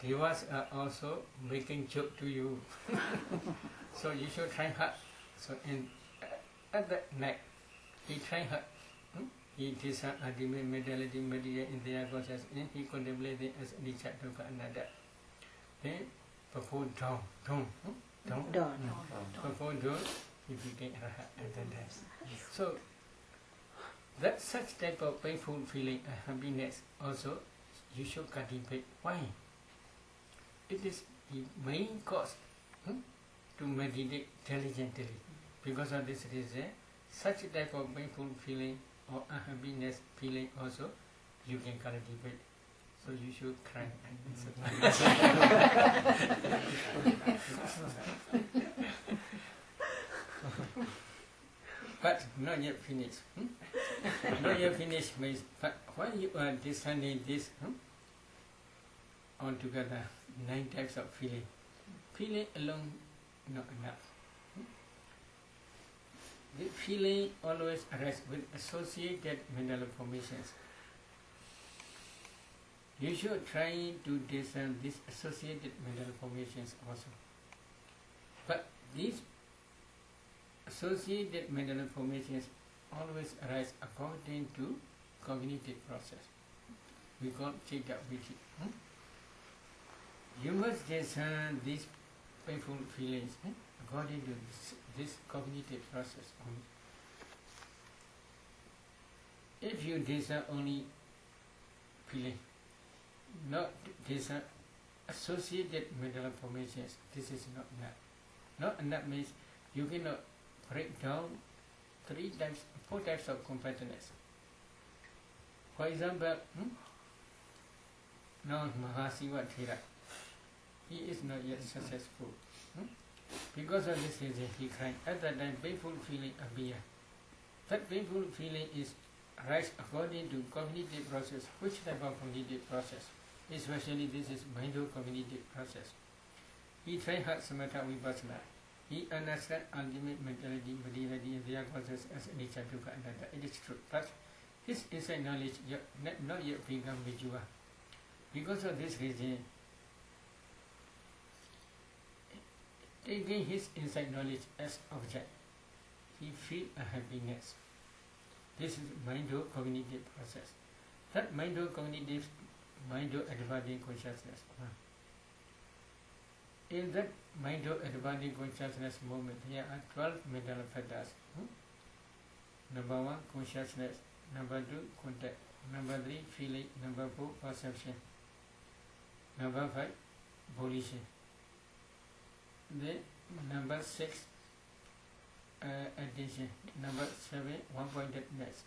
devas are also making joke to you. So you should try hard. So at that night, he tried hard. He did some ultimate mentality meditate in their consciousness and he contemplated as Nichatuka Ananda. Then before dawn, before dawn, he became Rahat at that time. So that such type of painful feeling and happiness also you should cultivate. Why? It is the main cause to meditate diligently. Because of this reason, such type of painful feeling or unhappiness feeling also you can cultivate. So you should cry. But not yet finished. Not yet finished means, but when you are discerning this altogether, 9 types of feeling. Feeling alone not enough. The feeling always arises with associated mental formations. You should try to discern these associated mental formations also. But these associated mental formations always arise according to cognitive process. We call Chitta Vritti. You must discern these painful feelings according to this cognitive process only. If you desire only feeling, not desire associated mental formations, this is not enough. Not enough means you cannot break down 4 types of competence. For example, now Mahasiva Thera, he is not yet successful. Because of this reason he cried. At that time painful feeling appeared. That painful feeling is rise according to cognitive process. Which type of cognitive process? Especially this is mind-cognitive process. He tried hard samatha vipassana. He understands ultimate mentality, materiality, and their causes as nature dukkha anatta. It is true. But his inside knowledge not yet become vijua. Because of this reason, taking his inside knowledge as object, he feels a happiness. This is mind-cognitive process. That mind-cognitive, mind-advancing consciousness. In that mind-advancing consciousness moment, there are 12 mental factors. Number 1, consciousness. Number 2, contact. Number 3, feeling. Number 4, perception. Number 5, volition. Then number 6, attention. Number 7, one-pointedness.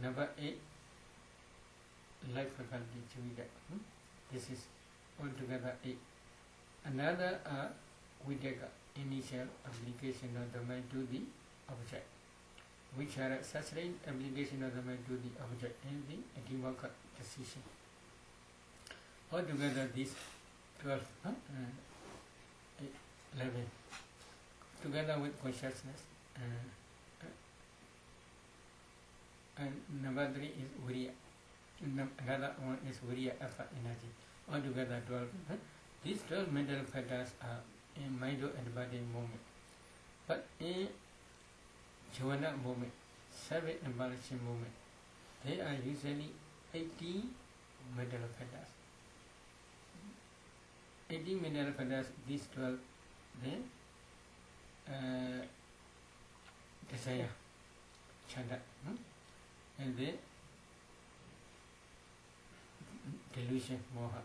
Number 8, life faculty, chivida. This is altogether 8. Another vidaka, initial application of the mind to the object, which are sustained application of the mind to the object and the equivocal decision. Altogether these 12, 11, together with consciousness, and number 3 is Viriya. Another one is Viriya effort energy. Altogether 12. These 12 mental factors are in mind-embodying moment. But in jhana moment, 7 embellishing moment, they are usually 18 mental factors. 18 mental factors, these 12, then desire, chanda, and then delusion, moha,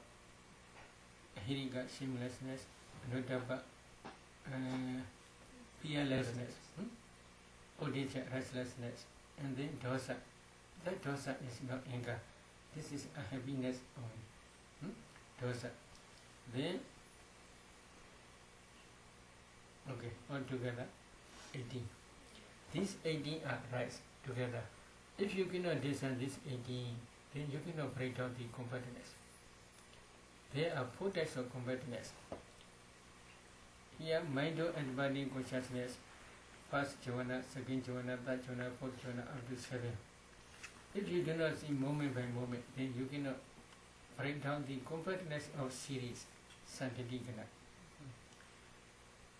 hiriga, shamelessness, notaba, fearlessness, odisha, restlessness, and then dosa. That dosa is not anger. This is a happiness only. Dosa. Then, okay, altogether 18. These 18 are right together. If you cannot discern these 18, then you cannot break down the competence. There are 4 types of competence. Here, mind and body consciousness, first jhana, second jhana, third jhana, fourth jhana, up to 7. If you do not see moment by moment, then you cannot break down the competence of series, santatikana.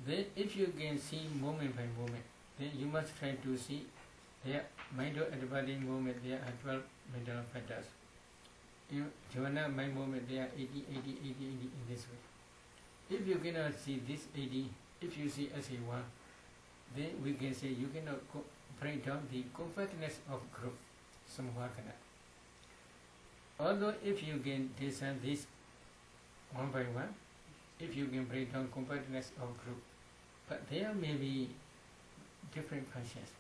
Then, if you can see moment by moment, then you must try to see their mind and body moment. There are 12 mental factors. In jhana, mind moment, there are 80, 80, 80, 80 in this way. If you cannot see this 80, if you see as a 1, then we can say you cannot break down the compactness of group, samvakana. Although if you can discern this one by one, if you can break down compactness of group, but there may be different functions.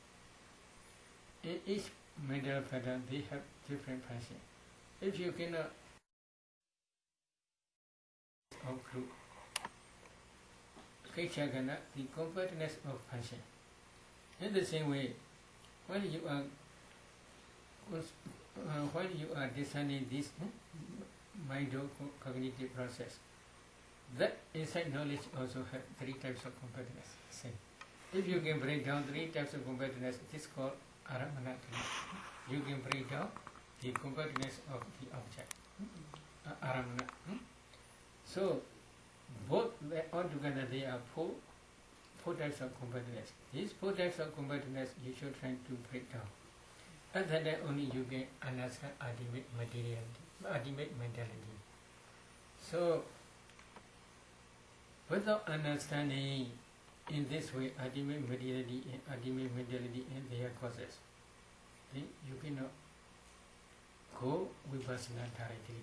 In each mental pattern, they have different functions. If you cannot of group, Kaichagana, the compactness of function. In the same way, when you are discerning this mind-cognitive process, that inside knowledge also has 3 types of compactness. Same. If you can break down 3 types of compactness, it is called aramanatana. You can break down the compactness of the object, aramana. So, both altogether they are 4 types of compactness. These 4 types of compactness you should try to break down. And then only you can understand ultimate materiality, ultimate mentality. So, Without understanding in this way ultimate materiality and ultimate mentality and their causes, then you cannot go vipassana directly.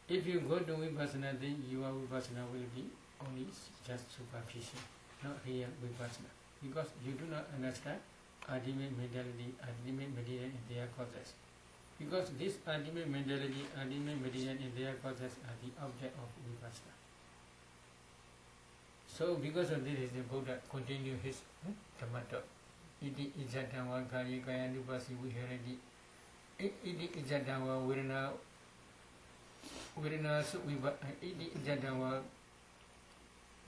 If you go to vipassana, then your vipassana will be only just superficial, not real vipassana, because you do not understand ultimate mentality, ultimate material and their causes. Because this ultimate mentality, ultimate material and their causes are the object of vipassana. So because of this, the Buddha continued his Dhamma talk. Iti ijatava kaya kaya nupasi viharati. Iti ijatava viranasu iti ijatava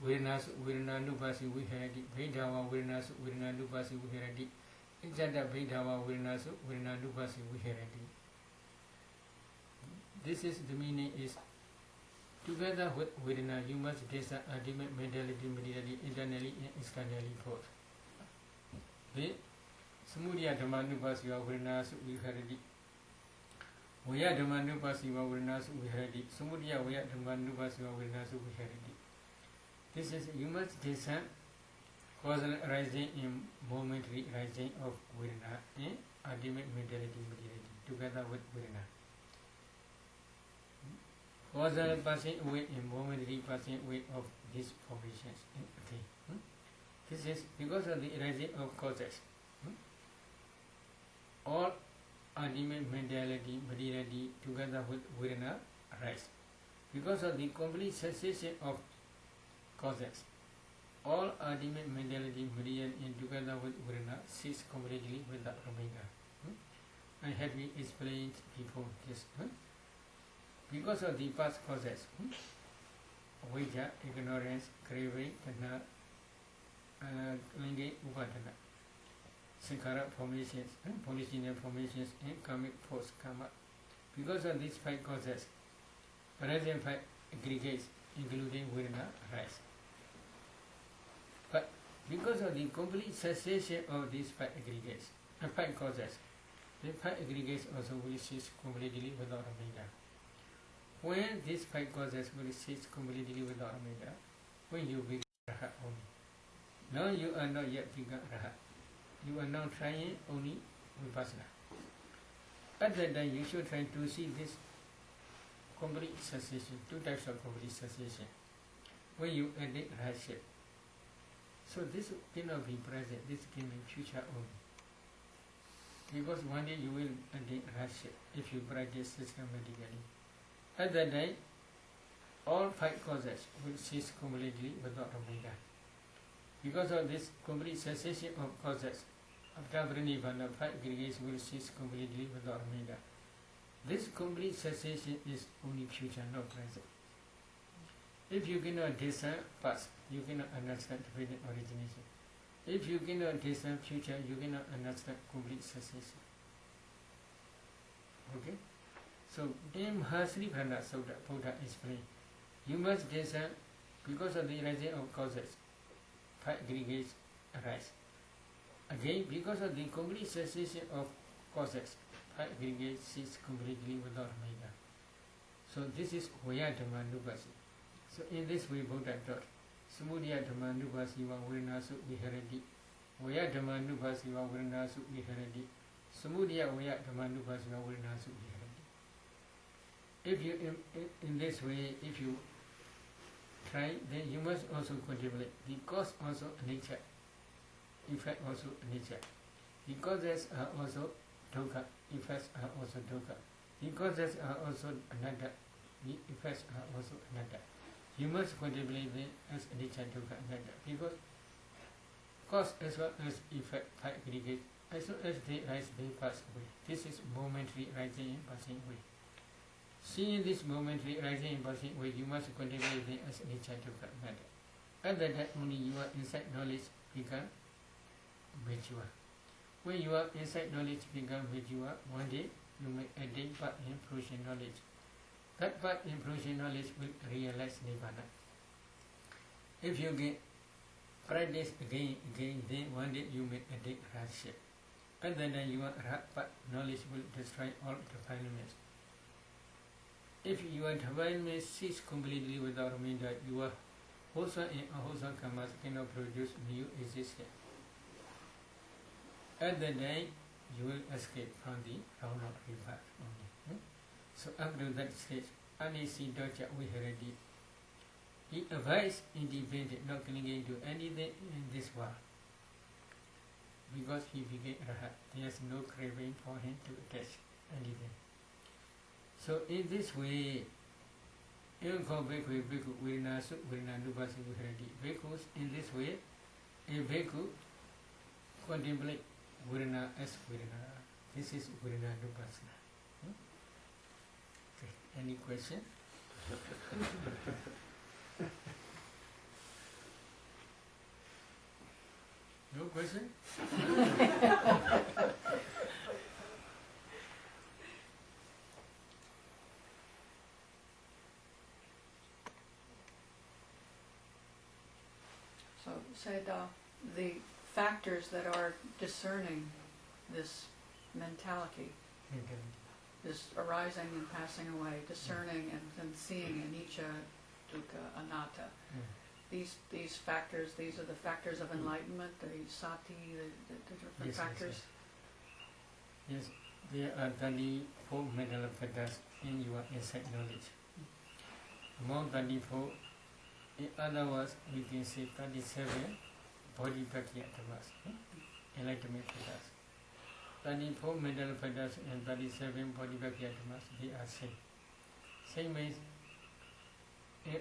virana nupasi viharati. Vedava viranasu virana nupasi viharati. Ijata vedava viranasu virana nupasi viharati. This is the meaning is, together with Vedana, you must desire ultimate mentality, materiality, internally and externally both. The Samudaya Dhammanupasiva Vedanasu Viharati. Vaya Dhammanupasiva Vedanasu Viharati. Samudaya Vaya Dhammanupasiva Vedanasu Viharati. This is, you must desire causal arising and momentary arising of Vedana and ultimate mentality, materiality, together with Vedana. Causal passing away and momentary passing away of these formations. Okay. This is because of the arising of causes. All ultimate mentality, materiality together with Vedana arise. Because of the complete cessation of causes, all ultimate mentality, material and together with Vedana cease completely without remainder. I have explained before this. Because of the past causes, avijja, ignorance, craving, tanha, linge, upadana, sankhara formations, polygenous formations, and karmic force karma. Because of these 5 causes, present 5 aggregates, including Vedana, arise. But because of the complete cessation of these 5 aggregates, 5 causes, the 5 aggregates also will cease completely without remainder. When these 5 causes will cease completely without remainder, when you become Rahat only. Now you are not yet become Rahat. You are now trying only Vipassana. At that time you should try to see this complete cessation, 2 types of complete cessation. When you edit Rahat. So this cannot be present, this can be future only. Because one day you will edit Rahat if you practice systematically. At that time, all 5 causes will cease completely without remainder. Because of this complete cessation of causes, after Pranivana, 5 aggregates will cease completely without remainder. This complete cessation is only future, not present. If you cannot discern past, you cannot understand present origination. If you cannot discern future, you cannot understand complete cessation. Okay? So, in Mahasri Prana Sutta, Buddha explained, you must discern because of the arising of causes, 5 aggregates arise. Again, because of the complete cessation of causes, 5 aggregates cease completely without remainder. So, this is Vaya Dhammanupasi. So, in this way, Buddha taught, Samudaya Dhammanupasi va Vedanasu Viharati. Vaya Dhammanupasi va Vedanasu Viharati. Samudaya Vaya Dhammanupasi va Vedanasu Viharati. If you, in this way, if you try, then you must also contemplate the cause also nature, effect also nature. The causes are also dukkha, effects are also dukkha. The causes are also anatta, the effects are also anatta. You must contemplate them as nature, dukkha, anatta, because cause as well as effect 5 aggregate, as soon as they rise, they pass away. This is momentary rising and passing away. Seeing this momentary rising and passing away, you must contemplate them as nature, dukkha, anatta. At that time only your insight knowledge become mature. When your insight knowledge become mature, one day you may attain part in fruition knowledge. That part in fruition knowledge will realize Nibbana. If you get practice again, then one day you may attain Rahat. At that time your Rahat part knowledge will destroy all defilements. If your defilements cease completely without remainder, your wholesome and unwholesome karmas cannot produce new existence. At that day, you will escape from the round of rebirth only. So up to that stage, Anisi Doja Viharadi, he advised independent, not clinging to anything in this world. Because he became Rahat, there is no craving for him to attach anything. So in this way, even called Bhikkhu, Bhikkhu, Virinasu, Virinanubasi Viharadi. Bhikkhus in this way, a Bhikkhu contemplate Virina as Virina. This is Virinanubasana. Okay. Any question? No question? So, the factors that are discerning this mentality, this arising and passing away, discerning and seeing anicca, dukkha, anatta. These factors, these are the factors of enlightenment, the sati, the different factors. Yes, there are 34 mental factors in your insight knowledge. Among 34, in other words, we can say 37 body practice, enlightenment factors. 34 mental factors and 37 body practice, they are same. Same means,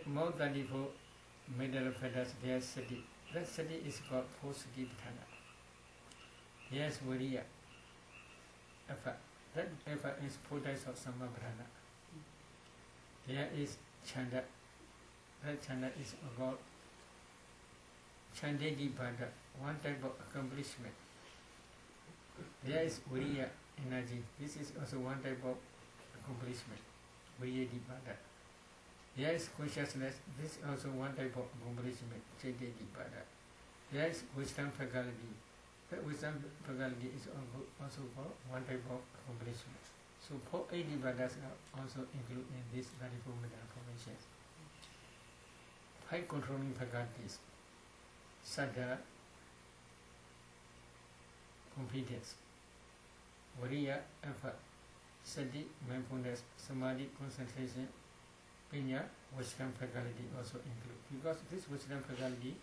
among 34 mental factors, there is sati. That sati is called 4 sati dhyana. There is viriya, effort. That effort is 4 types of samabhrana. There is chanda. That chanda is about chandedi bhada, one type of accomplishment. There is viriya, energy. This is also one type of accomplishment, viriya bhada. There is consciousness. This is also one type of accomplishment, chandedi bhada. There is wisdom faculty. That wisdom faculty is also called one type of accomplishment. So 480 bhadas are also included in this 34 mental formations. 5 controlling faculties: saddha, confidence; viriya, effort; sati, mindfulness; samadhi, concentration; pinya, wisdom faculty also include. Because this wisdom faculty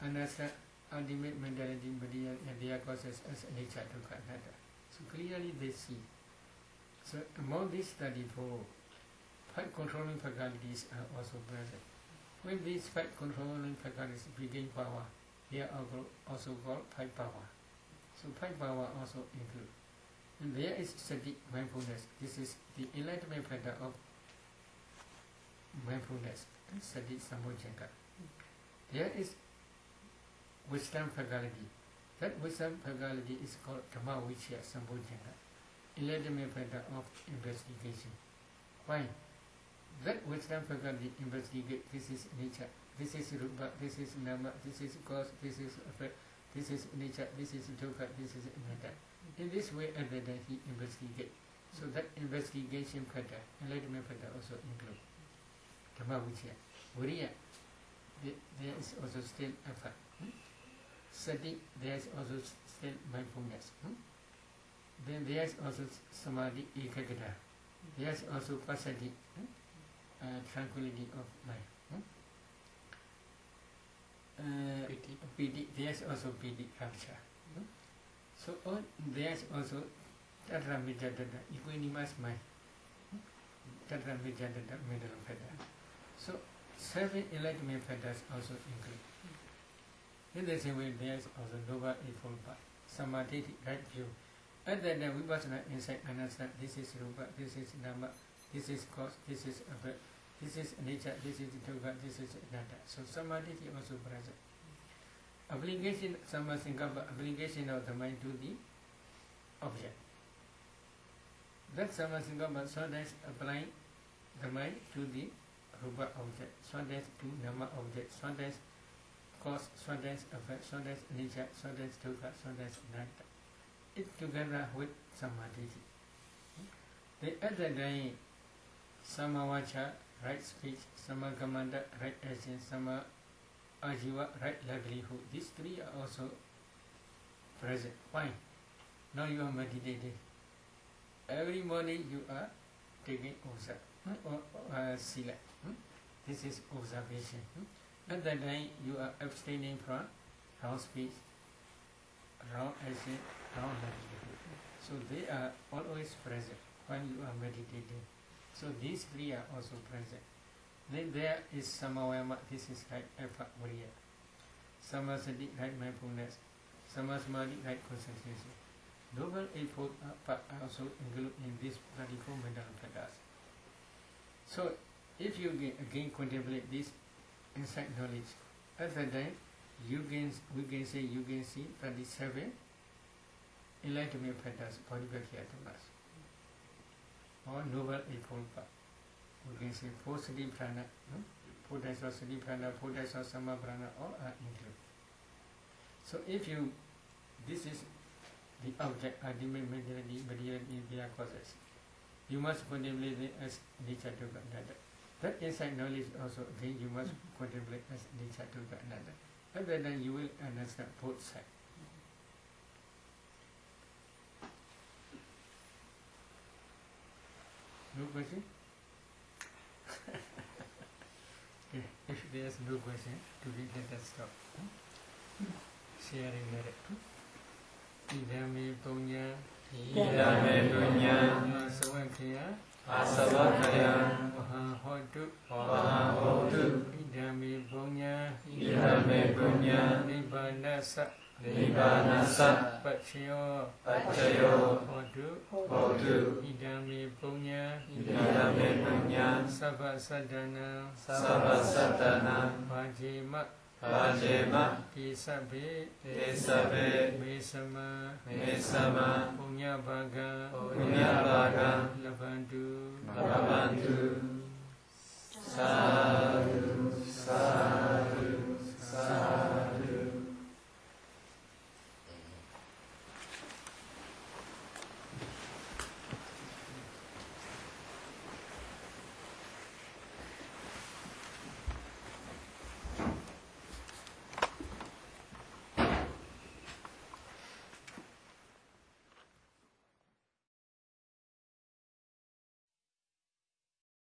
understands ultimate mentality, material, and their causes as anicca, dukkha, anatta. So clearly they see. So among these 34, 5 controlling faculties are also present. When these 5 controlling faculties begin power, they are also called 5 power. So 5 power also include. And there is sati, mindfulness. This is the enlightenment factor of mindfulness. Sati sambojjhanga. There is wisdom faculty. That wisdom faculty is called dhamma vichya sambojjhanga. Enlightenment factor of investigation. Why? That wisdom faculty investigate. This is nature. This is rupa. This is nama. This is cause. This is effect. This is nature. This is dukkha. This is anatta. In this way, at the he investigate. So that investigation factor, enlightenment factor also include dhamma vichya. Viriya, there is also still effort. Sati, there is also still mindfulness. Then there is also samadhi, ekaggata. There is also passaddhi, tranquility of mind. Piti, there is also piti, rapture. So there is also tatra mijadada, equanimous mind. Tatra mijadada, middle factor. So 7 enlightenment factors also include. In the same way, there is also Nova Eightfold Path, Samadhi, right view. At that time, Vipassana insight understand this is Rupa, this is Nama, this is cause, this is effect, this is nature, this is dukkha, this is anatta. So Samadhi is also present. Application, Sammasankappa, application of the mind to the object. That Sammasankappa, so that's applying the mind to the Rupa object, so that's to Nama object, so that's cause, so that's effect, so that's nature, so that's dukkha, so that's anatta. It together with samadhi. The other day, samavacha, right speech, samagamanda, right action, ajiva, right livelihood. These three are also present. Why? Now you are meditating. Every morning you are taking sila. This is observation. At that time you are abstaining from wrong speech, wrong action, wrong livelihood. So they are always present when you are meditating. So these three are also present. Then there is samavayama, this is right effort, viriya. Samasati, right mindfulness. Samasmadi, right concentration. Noble Eightfold Path are also included in this 34 mental practice. So if you again contemplate this insight knowledge, at that time we can see 37 enlightenment practice, Bodhisattva's, or Noble Eightfold Path. We can say 4 Sati Prana, 4 types of Sati Prana, 4 types of Sama Prana, all are included. So if you, this is the object, ultimate material in their causes. You must contemplate it as nature to another. That insight knowledge also, again, you must contemplate as nature to another. And then you will understand both sides. No question? Okay. If there is no question, let us stop. Sharing merit. Idame punya, Idame punya, Asavakaya, Mahahodu, Idame punya, Nibbanasa, Pachayo, Hodu, Idame punya, Sabbasadana, Vajema, Kisabe, Mesama, Punya Baga, Labandu,